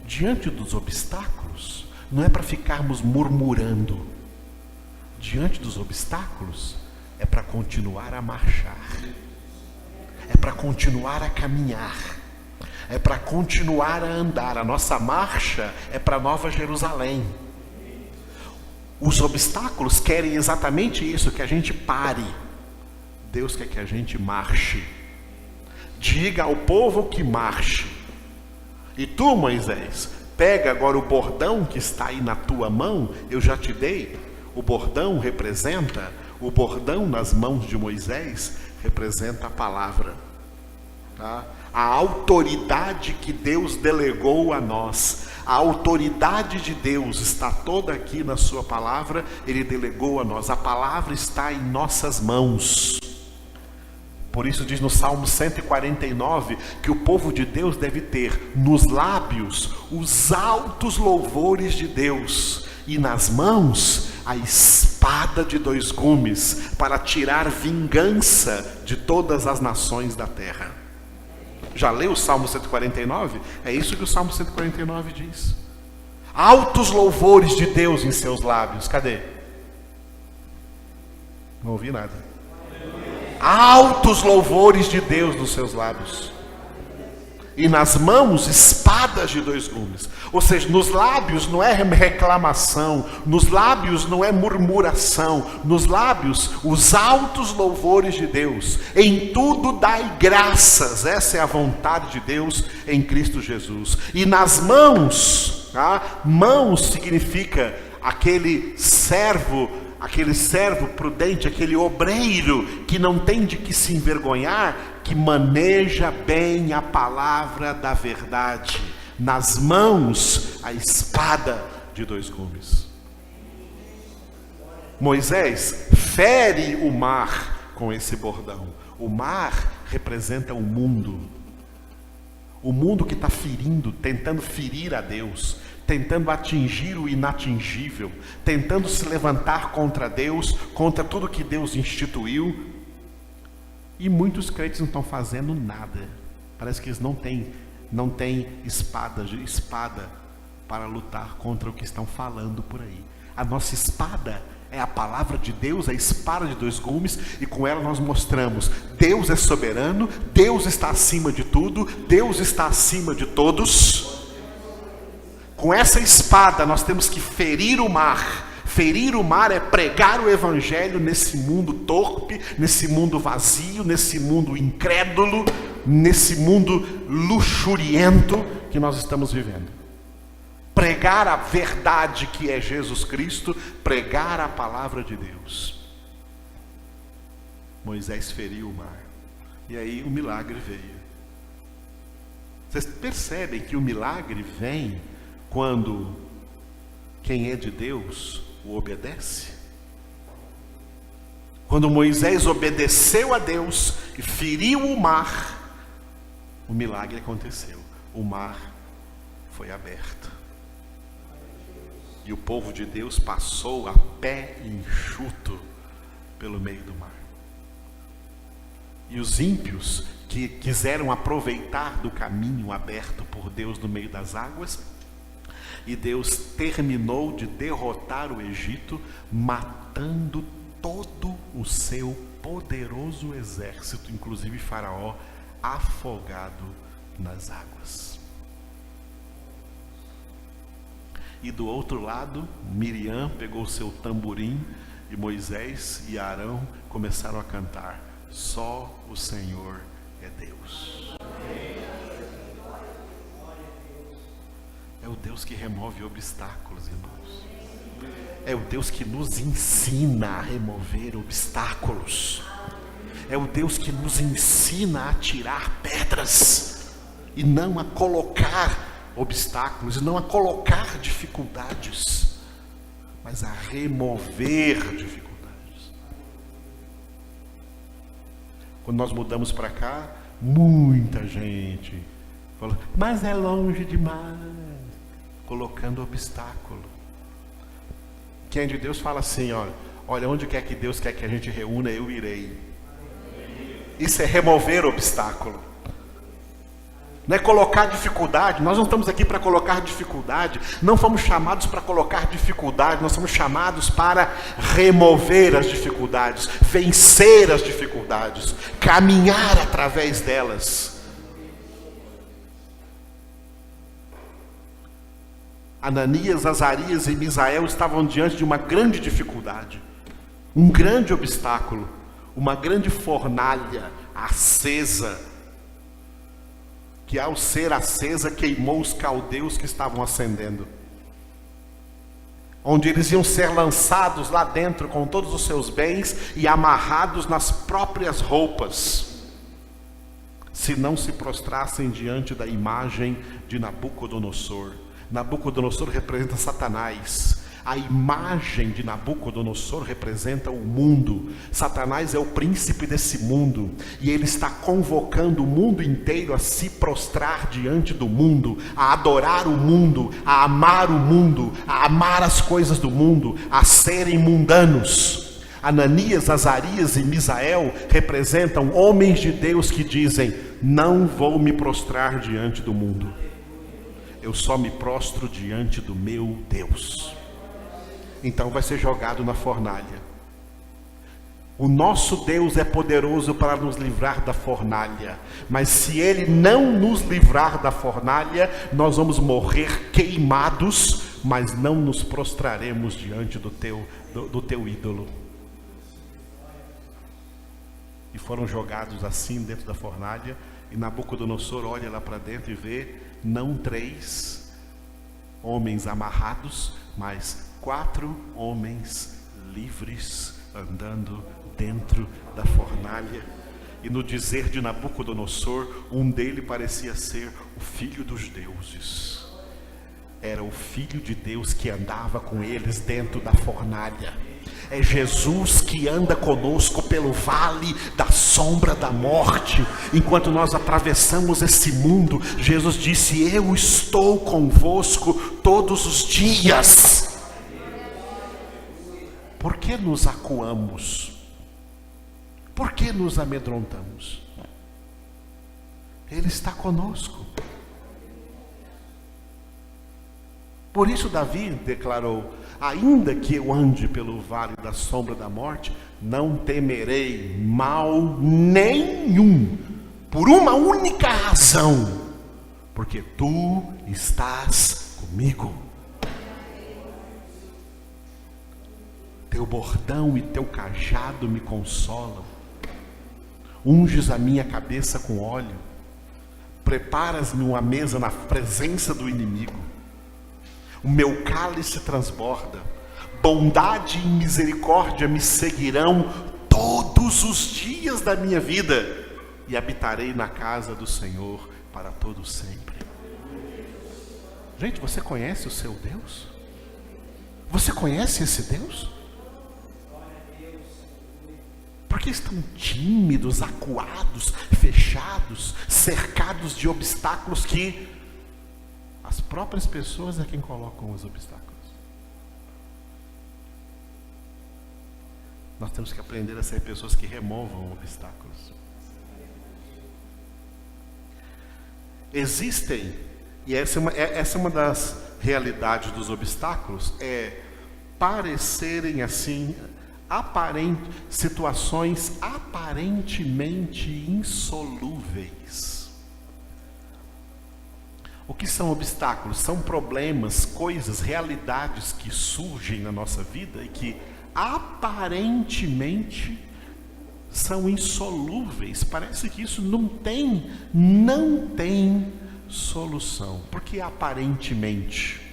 diante dos obstáculos, não é para ficarmos murmurando. Diante dos obstáculos, é para continuar a marchar, é para continuar a caminhar, é para continuar a andar. A nossa marcha é para Nova Jerusalém. Os obstáculos querem exatamente isso, que a gente pare. Deus quer que a gente marche. Diga ao povo que marche. E tu, Moisés, pega agora o bordão que está aí na tua mão, eu já te dei. O bordão nas mãos de Moisés representa a palavra, tá? A autoridade que Deus delegou a nós. A autoridade de Deus está toda aqui na sua palavra, Ele delegou a nós. A palavra está em nossas mãos. Por isso diz no Salmo 149 que o povo de Deus deve ter nos lábios os altos louvores de Deus e nas mãos a espada de dois gumes para tirar vingança de todas as nações da terra. Já leu o Salmo 149? É isso que o Salmo 149 diz. Altos louvores de Deus em seus lábios. Cadê? Não ouvi nada. Altos louvores de Deus nos seus lábios. E nas mãos, espadas de dois gumes. Ou seja, nos lábios não é reclamação, nos lábios não é murmuração, nos lábios, os altos louvores de Deus. Em tudo dai graças, essa é a vontade de Deus em Cristo Jesus. E nas mãos, tá? Mãos significa aquele servo prudente, aquele obreiro que não tem de que se envergonhar, que maneja bem a palavra da verdade. Nas mãos, a espada de dois gumes. Moisés fere o mar com esse bordão. O mar representa o mundo. O mundo que está ferindo, tentando ferir a Deus, tentando atingir o inatingível, tentando se levantar contra Deus, contra tudo que Deus instituiu. E muitos crentes não estão fazendo nada. Parece que eles não têm espada para lutar contra o que estão falando por aí. A nossa espada é a palavra de Deus, a espada de dois gumes, e com ela nós mostramos: Deus é soberano, Deus está acima de tudo, Deus está acima de todos. Com essa espada nós temos que ferir o mar. Ferir o mar é pregar o evangelho nesse mundo torpe, nesse mundo vazio, nesse mundo incrédulo, nesse mundo luxuriento que nós estamos vivendo. Pregar a verdade que é Jesus Cristo, pregar a palavra de Deus. Moisés feriu o mar, e aí o milagre veio. Vocês percebem que o milagre vem quando quem é de Deus o obedece? Quando Moisés obedeceu a Deus e feriu o mar, o milagre aconteceu. O mar foi aberto. E o povo de Deus passou a pé enxuto pelo meio do mar. E os ímpios que quiseram aproveitar do caminho aberto por Deus no meio das águas, e Deus terminou de derrotar o Egito, matando todo o seu poderoso exército, inclusive Faraó, afogado nas águas. E do outro lado, Miriam pegou o seu tamborim, e Moisés e Arão começaram a cantar: só o Senhor é Deus. É o Deus que remove obstáculos, irmãos. É o Deus que nos ensina a remover obstáculos. É o Deus que nos ensina a tirar pedras e não a colocar obstáculos, e não a colocar dificuldades, mas a remover dificuldades. Quando nós mudamos para cá, muita gente falou: mas é longe demais, colocando obstáculo. Quem é de Deus fala assim: olha, onde quer que Deus quer que a gente reúna, eu irei. Isso é remover obstáculo. Não é colocar dificuldade. Nós não estamos aqui para colocar dificuldade. Não fomos chamados para colocar dificuldade. Nós somos chamados para remover as dificuldades, vencer as dificuldades, caminhar através delas. Ananias, Azarias e Misael estavam diante de uma grande dificuldade, um grande obstáculo, uma grande fornalha acesa, que ao ser acesa queimou os caldeus que estavam acendendo, onde eles iam ser lançados lá dentro com todos os seus bens e amarrados nas próprias roupas, se não se prostrassem diante da imagem de Nabucodonosor. Nabucodonosor representa Satanás. A imagem de Nabucodonosor representa o mundo. Satanás é o príncipe desse mundo, e ele está convocando o mundo inteiro a se prostrar diante do mundo, a adorar o mundo, a amar o mundo, a amar as coisas do mundo, a serem mundanos. Ananias, Azarias e Misael representam homens de Deus que dizem: não vou me prostrar diante do mundo, eu só me prostro diante do meu Deus. Então vai ser jogado na fornalha. O nosso Deus é poderoso para nos livrar da fornalha, mas se Ele não nos livrar da fornalha, nós vamos morrer queimados, mas não nos prostraremos diante do teu ídolo. E foram jogados assim dentro da fornalha, e Nabucodonosor olha lá para dentro e vê não 3 homens amarrados, mas 4 homens livres andando dentro da fornalha. E no dizer de Nabucodonosor, um deles parecia ser o filho dos deuses. Era o filho de Deus que andava com eles dentro da fornalha. É Jesus que anda conosco pelo vale da sombra da morte. Enquanto nós atravessamos esse mundo, Jesus disse: eu estou convosco todos os dias. Por que nos acuamos? Por que nos amedrontamos? Ele está conosco. Por isso Davi declarou: ainda que eu ande pelo vale da sombra da morte, não temerei mal nenhum, por uma única razão, porque tu estás comigo. Teu bordão e teu cajado me consolam. Unges a minha cabeça com óleo. Preparas-me uma mesa na presença do inimigo. O meu cálice transborda. Bondade e misericórdia me seguirão todos os dias da minha vida, e habitarei na casa do Senhor para todo sempre. Gente, você conhece o seu Deus? Você conhece esse Deus? Por que estão tímidos, acuados, fechados, cercados de obstáculos que as próprias pessoas é quem colocam os obstáculos? Nós temos que aprender a ser pessoas que removam obstáculos. Existem, e essa é uma das realidades dos obstáculos, é parecerem assim, situações aparentemente insolúveis. O que são obstáculos? São problemas, coisas, realidades que surgem na nossa vida e que aparentemente são insolúveis. Parece que isso não tem solução. Porque aparentemente.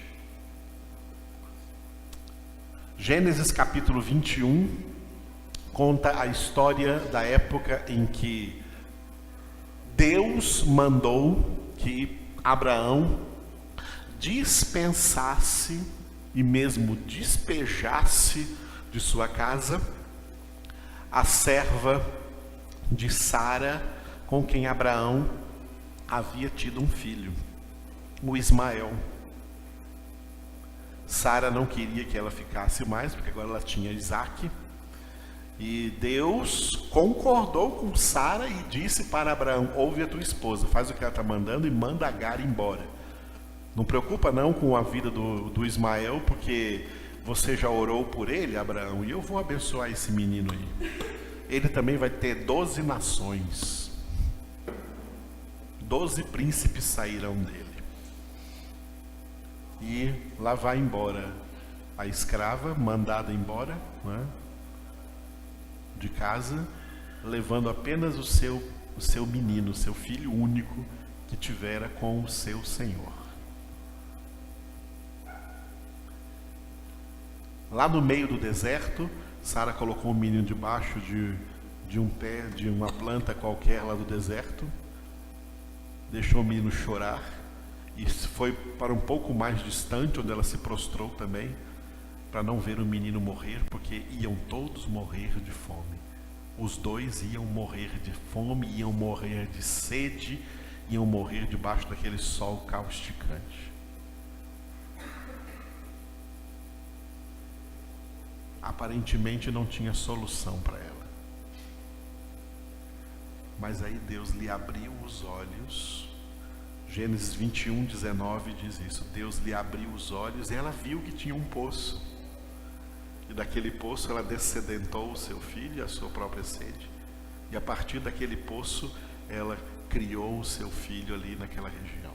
Gênesis capítulo 21 conta a história da época em que Deus mandou que Abraão dispensasse e mesmo despejasse de sua casa a serva de Sara, com quem Abraão havia tido um filho, o Ismael. Sara não queria que ela ficasse mais, porque agora ela tinha Isaac, E Deus concordou com Sara e disse para Abraão: ouve a tua esposa, faz o que ela está mandando e manda Agar embora. Não preocupa não com a vida do Ismael, porque você já orou por ele, Abraão, e eu vou abençoar esse menino aí. Ele também vai ter 12 nações. 12 príncipes sairão dele. E lá vai embora a escrava, mandada embora, né, de casa, levando apenas o seu menino, o seu filho único que tivera com o seu senhor. Lá no meio do deserto, Sara colocou o menino debaixo de um pé, de uma planta qualquer lá do deserto, deixou o menino chorar e foi para um pouco mais distante, onde ela se prostrou também, para não ver o menino morrer, porque iam todos morrer de fome. Os dois iam morrer de fome, iam morrer de sede, iam morrer debaixo daquele sol causticante. Aparentemente não tinha solução para ela. Mas aí Deus lhe abriu os olhos. Gênesis 21, 19 diz isso. Deus lhe abriu os olhos e ela viu que tinha um poço. E daquele poço ela descedentou o seu filho e a sua própria sede. E a partir daquele poço ela criou o seu filho ali naquela região.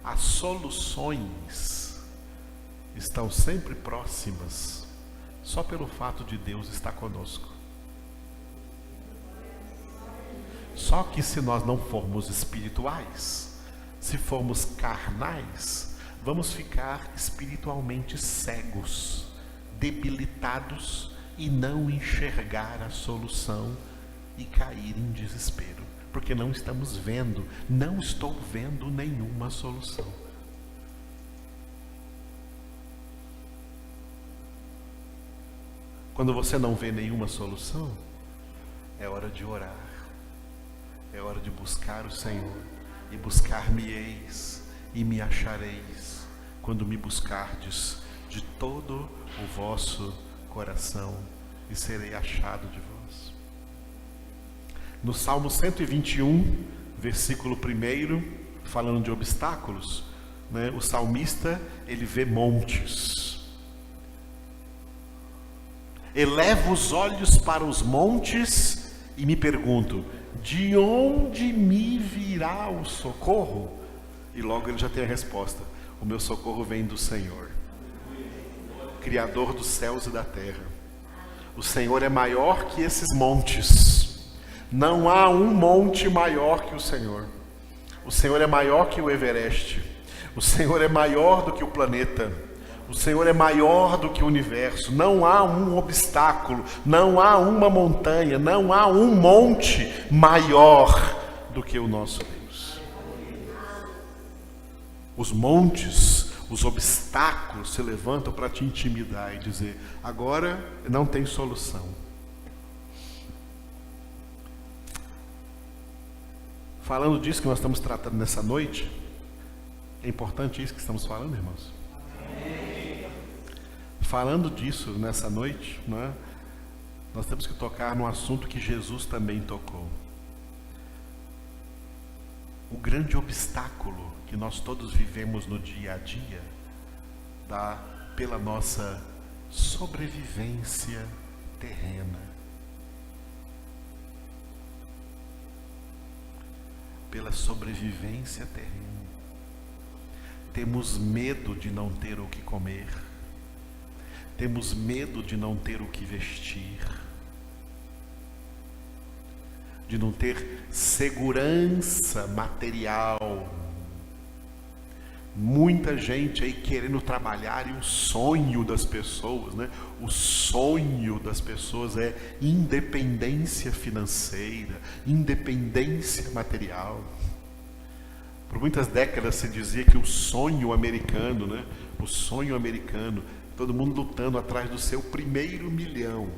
As soluções estão sempre próximas, só pelo fato de Deus estar conosco. Só que se nós não formos espirituais, se formos carnais, vamos ficar espiritualmente cegos, debilitados e não enxergar a solução e cair em desespero, porque não estamos vendo, não estou vendo nenhuma solução. Quando você não vê nenhuma solução, é hora de orar, é hora de buscar o Senhor, e buscar-me-eis e me achareis, quando me buscardes de todo o vosso coração, e serei achado de vós. No Salmo 121, versículo 1, falando de obstáculos, né, o salmista, ele vê montes. Elevo os olhos para os montes e me pergunto: de onde me virá o socorro? E logo ele já tem a resposta: o meu socorro vem do Senhor, Criador dos céus e da terra. O Senhor é maior que esses montes. Não há um monte maior que o Senhor. O Senhor é maior que o Everest. O Senhor é maior do que o planeta. O Senhor é maior do que o universo. Não há um obstáculo, não há uma montanha, não há um monte maior do que o nosso Deus. Os montes, os obstáculos se levantam para te intimidar e dizer: agora não tem solução. Falando disso que nós estamos tratando nessa noite, é importante isso que estamos falando, irmãos? Falando disso nessa noite, né, nós temos que tocar num assunto que Jesus também tocou. O grande obstáculo que nós todos vivemos no dia a dia, pela nossa sobrevivência terrena. Pela sobrevivência terrena. Temos medo de não ter o que comer. Temos medo de não ter o que vestir, de não ter segurança material. Muita gente aí querendo trabalhar, e o sonho das pessoas, né? O sonho das pessoas é independência financeira, independência material. Por muitas décadas se dizia que o sonho americano, né? O sonho americano, todo mundo lutando atrás do seu primeiro milhão.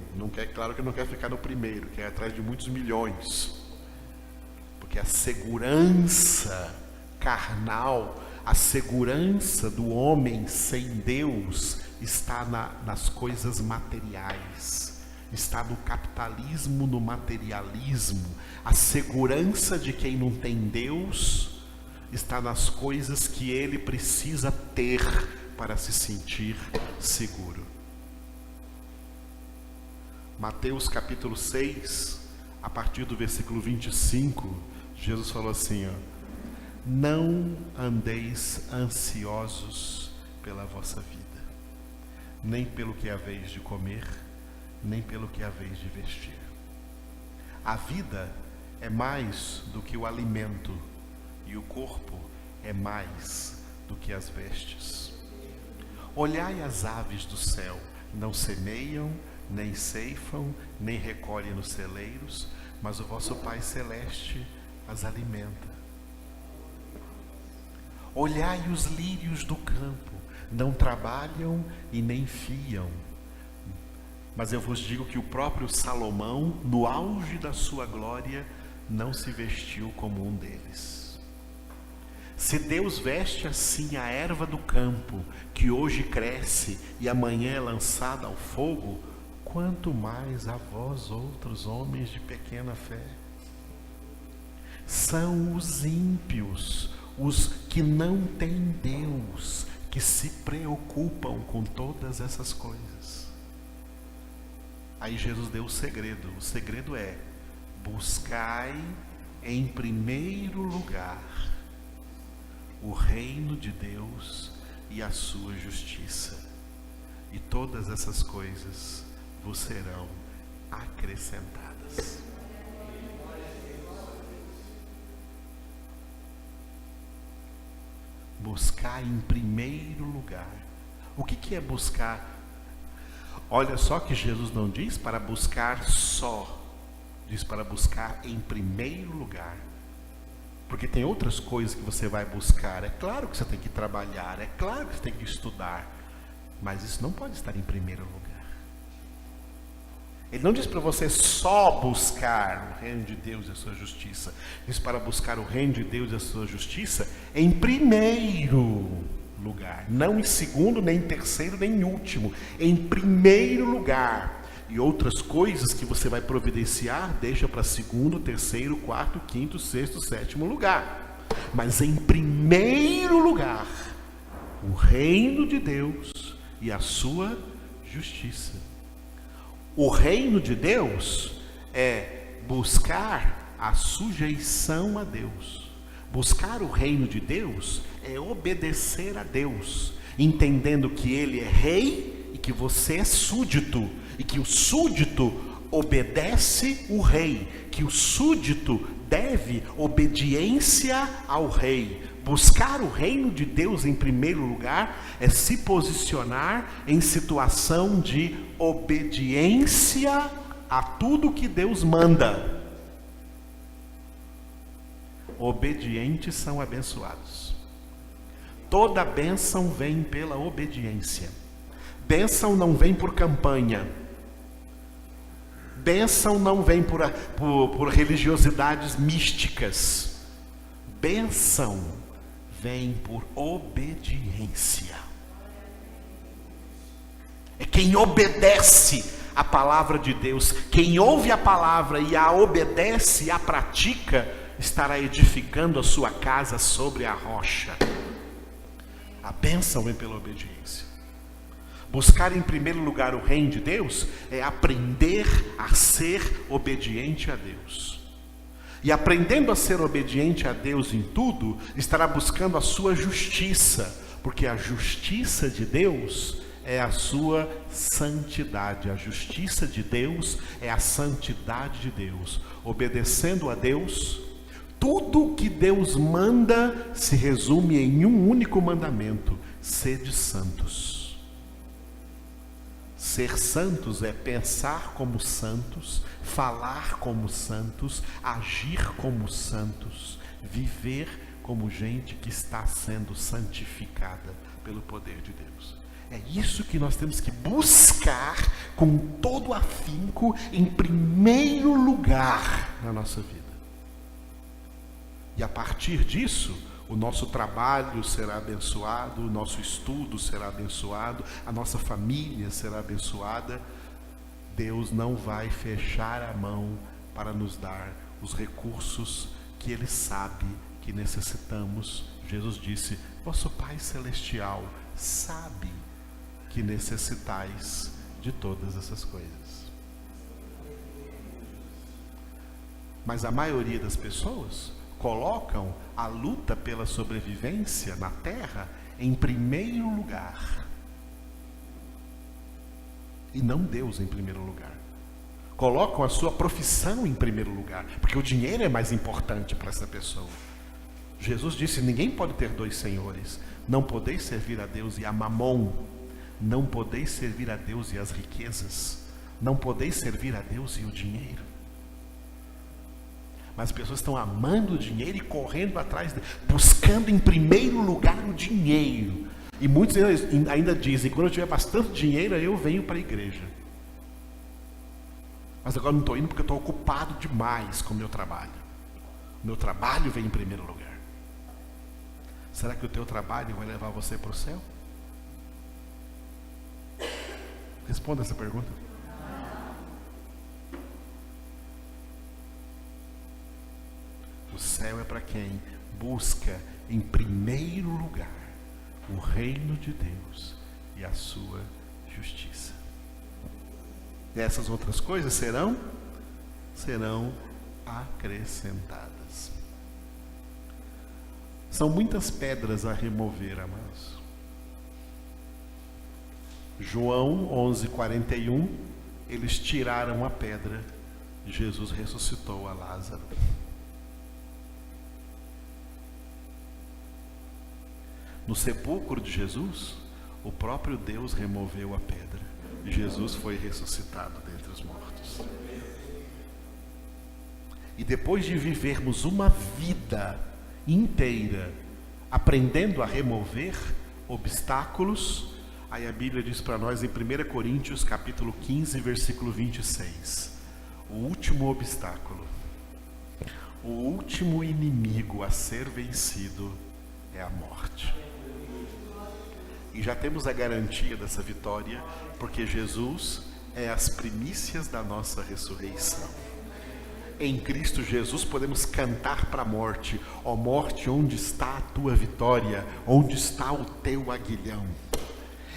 Claro que não quer ficar no primeiro, quer atrás de muitos milhões. Porque a segurança carnal, A segurança do homem sem Deus está nas coisas materiais, está no capitalismo, no materialismo. A segurança de quem não tem Deus está nas coisas que ele precisa ter para se sentir seguro. Mateus capítulo 6, a partir do versículo 25, Jesus falou assim, não andeis ansiosos pela vossa vida, nem pelo que haveis de comer, nem pelo que haveis de vestir. A vida é mais do que o alimento, e o corpo é mais do que as vestes. Olhai as aves do céu, não semeiam, nem ceifam, nem recolhem nos celeiros, mas o vosso Pai Celeste as alimenta. Olhai os lírios do campo, não trabalham e nem fiam, mas eu vos digo que o próprio Salomão, no auge da sua glória, não se vestiu como um deles. Se Deus veste assim a erva do campo, que hoje cresce e amanhã é lançada ao fogo, quanto mais a vós outros homens de pequena fé. São os ímpios, os que não têm Deus, que se preocupam com todas essas coisas. Aí Jesus deu o segredo é: buscai em primeiro lugar o reino de Deus e a sua justiça, e todas essas coisas vos serão acrescentadas. Buscar em primeiro lugar. O que é buscar? Olha só que Jesus não diz para buscar só, diz para buscar em primeiro lugar. Porque tem outras coisas que você vai buscar. É claro que você tem que trabalhar, é claro que você tem que estudar, mas isso não pode estar em primeiro lugar. Ele não diz para você só buscar o reino de Deus e a sua justiça. Diz para buscar o reino de Deus e a sua justiça em primeiro lugar. Não em segundo, nem em terceiro, nem em último. Em primeiro lugar. E outras coisas que você vai providenciar, deixa para segundo, terceiro, quarto, quinto, sexto, sétimo lugar. Mas em primeiro lugar, o reino de Deus e a sua justiça. O reino de Deus é buscar a sujeição a Deus. Buscar o reino de Deus é obedecer a Deus, entendendo que Ele é rei e que você é súdito, e que o súdito obedece o rei, que o súdito deve obediência ao rei. Buscar o reino de Deus em primeiro lugar é se posicionar em situação de obediência a tudo que Deus manda. Obedientes são abençoados. Toda bênção vem pela obediência. Bênção não vem por campanha. Bênção não vem por religiosidades místicas. Bênção vem por obediência. É quem obedece a palavra de Deus, quem ouve a palavra e a obedece e a pratica, estará edificando a sua casa sobre a rocha. A bênção vem pela obediência. Buscar em primeiro lugar o reino de Deus é aprender a ser obediente a Deus. E aprendendo a ser obediente a Deus em tudo, estará buscando a sua justiça, porque a justiça de Deus é a sua santidade. A justiça de Deus é a santidade de Deus. Obedecendo a Deus, tudo que Deus manda se resume em um único mandamento: sede santos. Ser santos é pensar como santos, falar como santos, agir como santos, viver como gente que está sendo santificada pelo poder de Deus. É isso que nós temos que buscar com todo afinco em primeiro lugar na nossa vida. E a partir disso, o nosso trabalho será abençoado, o nosso estudo será abençoado, a nossa família será abençoada. Deus não vai fechar a mão para nos dar os recursos que Ele sabe que necessitamos. Jesus disse: vosso Pai Celestial sabe que necessitais de todas essas coisas. Mas a maioria das pessoas colocam a luta pela sobrevivência na terra em primeiro lugar. E não Deus em primeiro lugar. Colocam a sua profissão em primeiro lugar, porque o dinheiro é mais importante para essa pessoa. Jesus disse: ninguém pode ter dois senhores. Não podeis servir a Deus e a Mamon. Não podeis servir a Deus e as riquezas. Não podeis servir a Deus e o dinheiro. Mas as pessoas estão amando o dinheiro e correndo atrás, buscando em primeiro lugar o dinheiro. E muitos ainda dizem: quando eu tiver bastante dinheiro, eu venho para a igreja. Mas agora não estou indo porque eu estou ocupado demais com o meu trabalho. O meu trabalho vem em primeiro lugar. Será que o teu trabalho vai levar você para o céu? Responda essa pergunta. O céu é para quem busca em primeiro lugar o reino de Deus e a sua justiça. E essas outras coisas serão acrescentadas. São muitas pedras a remover, amados. João 11:41, eles tiraram a pedra e Jesus ressuscitou a Lázaro. No sepulcro de Jesus, o próprio Deus removeu a pedra e Jesus foi ressuscitado dentre os mortos. E depois de vivermos uma vida inteira aprendendo a remover obstáculos, aí a Bíblia diz para nós em 1 Coríntios capítulo 15, versículo 26, o último obstáculo, o último inimigo a ser vencido é a morte. E já temos a garantia dessa vitória, porque Jesus é as primícias da nossa ressurreição. Em Cristo Jesus podemos cantar para a morte: ó morte, onde está a tua vitória? Onde está o teu aguilhão?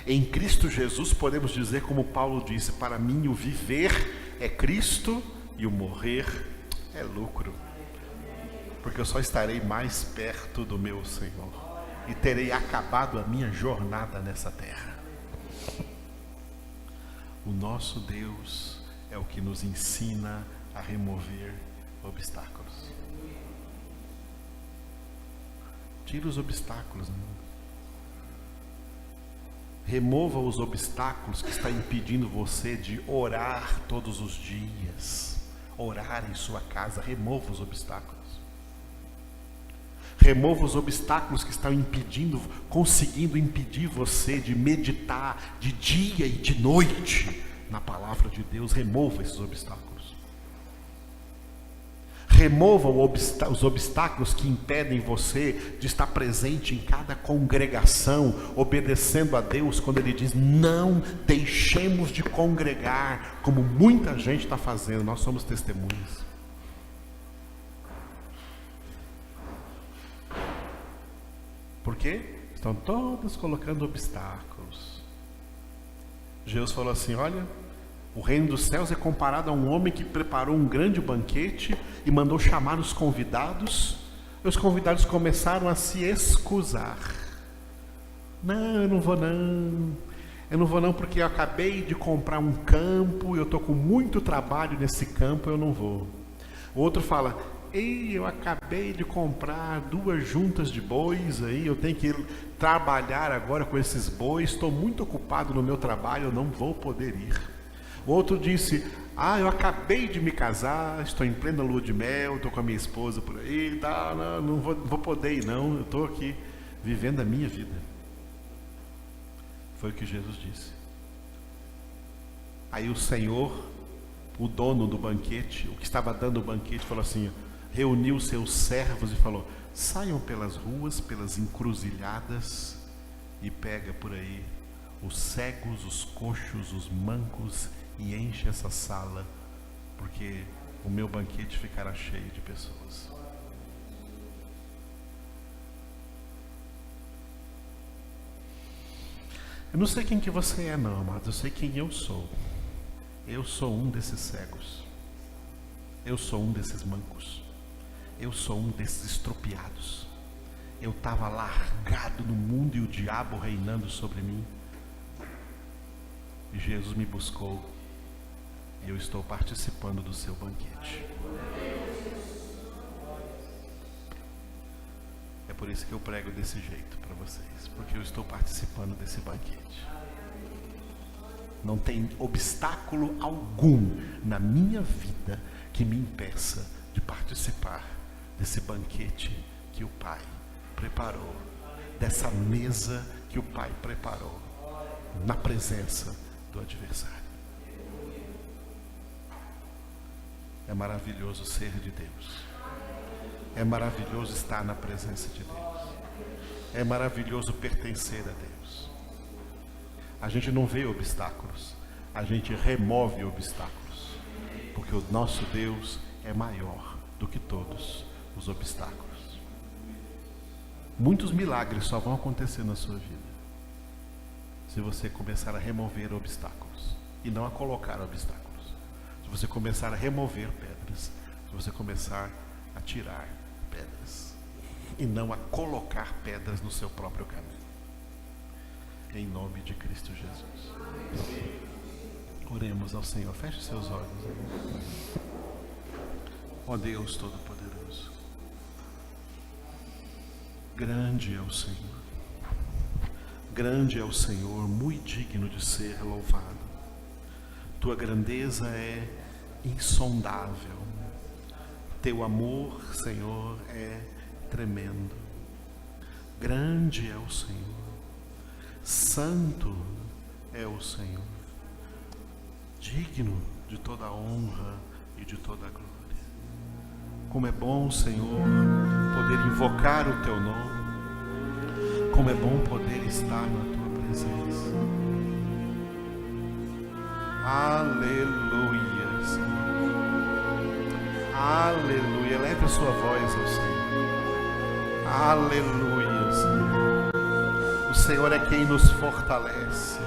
Em Cristo Jesus podemos dizer como Paulo disse: para mim o viver é Cristo e o morrer é lucro, porque eu só estarei mais perto do meu Senhor e terei acabado a minha jornada nessa terra. O nosso Deus é o que nos ensina a remover obstáculos. Tira os obstáculos, né? Remova os obstáculos que está impedindo você de orar todos os dias, orar em sua casa. Remova os obstáculos. Remova os obstáculos que estão conseguindo impedir você de meditar de dia e de noite na palavra de Deus. Remova esses obstáculos. Remova os obstáculos que impedem você de estar presente em cada congregação, obedecendo a Deus quando Ele diz: não deixemos de congregar, como muita gente está fazendo. Nós somos testemunhas. Por quê? Estão todos colocando obstáculos. Jesus falou assim: olha, o reino dos céus é comparado a um homem que preparou um grande banquete e mandou chamar os convidados. E os convidados começaram a se excusar. Não, eu não vou não. Eu não vou não porque eu acabei de comprar um campo, eu estou com muito trabalho nesse campo, eu não vou. O outro fala: ei, eu acabei de comprar 2 juntas de bois aí, eu tenho que trabalhar agora com esses bois, estou muito ocupado no meu trabalho, eu não vou poder ir. O outro disse: eu acabei de me casar, estou em plena lua de mel, estou com a minha esposa por aí, não vou poder ir não, eu estou aqui vivendo a minha vida. Foi o que Jesus disse. Aí o Senhor, o dono do banquete, o que estava dando o banquete, falou assim, reuniu seus servos e falou: Saiam pelas ruas, pelas encruzilhadas e pega por aí os cegos, os coxos, os mancos e enche essa sala, porque o meu banquete ficará cheio de pessoas. Eu não sei quem que você é não, mas eu sei quem eu sou. Eu sou um desses cegos. Eu sou um desses mancos. Eu sou um desses estropiados. Eu estava largado no mundo e o diabo reinando sobre mim. E Jesus me buscou. E eu estou participando do seu banquete. É por isso que eu prego desse jeito para vocês, porque eu estou participando desse banquete. Não tem obstáculo algum na minha vida que me impeça de participar desse banquete que o Pai preparou, dessa mesa que o Pai preparou, na presença do adversário. É maravilhoso ser de Deus. É maravilhoso estar na presença de Deus. É maravilhoso pertencer a Deus. A gente não vê obstáculos, a gente remove obstáculos, porque o nosso Deus é maior do que todos os obstáculos. Muitos milagres só vão acontecer na sua vida se você começar a remover obstáculos e não a colocar obstáculos. Se você começar a remover pedras, se você começar a tirar pedras e não a colocar pedras no seu próprio caminho. Em nome de Cristo Jesus. Oremos ao Senhor. Feche seus olhos. Ó Deus Todo-Poderoso, grande é o Senhor. Grande é o Senhor, muito digno de ser louvado. Tua grandeza é insondável. Teu amor, Senhor, é tremendo. Grande é o Senhor. Santo é o Senhor. Digno de toda honra e de toda glória. Como é bom, Senhor, poder invocar o Teu nome. Como é bom poder estar na Tua presença. Aleluia, Senhor. Aleluia. Eleve a sua voz ao Senhor. Aleluia, Senhor. O Senhor é quem nos fortalece.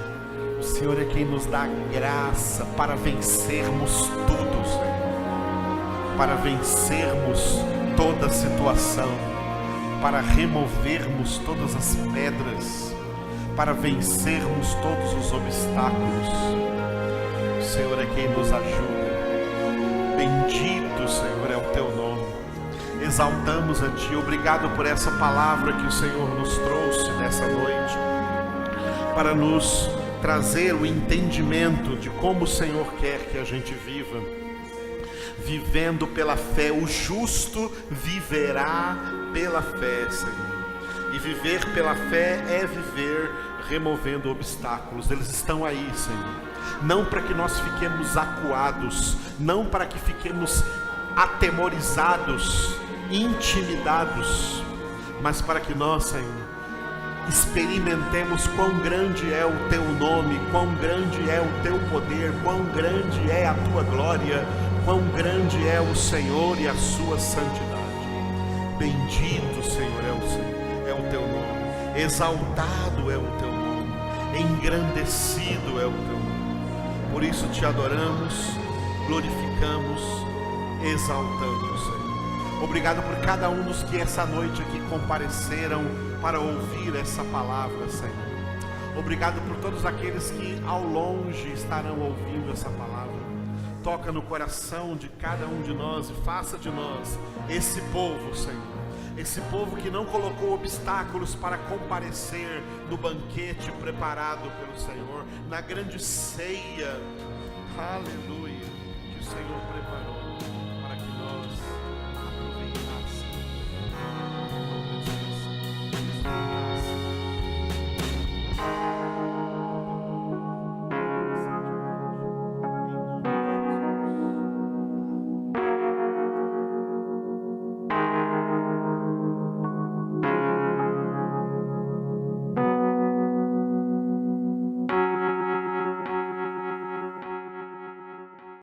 O Senhor é quem nos dá graça para vencermos tudo, Senhor. Para vencermos toda situação. Para removermos todas as pedras. Para vencermos todos os obstáculos. O Senhor é quem nos ajuda. Bendito, Senhor, é o Teu nome. Exaltamos a Ti. Obrigado por essa palavra que o Senhor nos trouxe nessa noite, para nos trazer o entendimento de como o Senhor quer que a gente viva, vivendo pela fé. O justo viverá pela fé, Senhor. E viver pela fé é viver removendo obstáculos. Eles estão aí, Senhor. Não para que nós fiquemos acuados, não para que fiquemos atemorizados, intimidados, mas para que nós, Senhor, experimentemos quão grande é o Teu nome, quão grande é o Teu poder, quão grande é a Tua glória, quão grande é o Senhor e a Sua santidade. Bendito, Senhor, é o Teu nome, exaltado é o Teu nome, engrandecido é o Teu nome. Por isso Te adoramos, glorificamos, exaltamos, Senhor. Obrigado por cada um dos que essa noite aqui compareceram para ouvir essa palavra, Senhor. Obrigado por todos aqueles que ao longe estarão ouvindo essa palavra. Toca no coração de cada um de nós e faça de nós esse povo, Senhor. Esse povo que não colocou obstáculos para comparecer no banquete preparado pelo Senhor, na grande ceia, aleluia, que o Senhor preparou.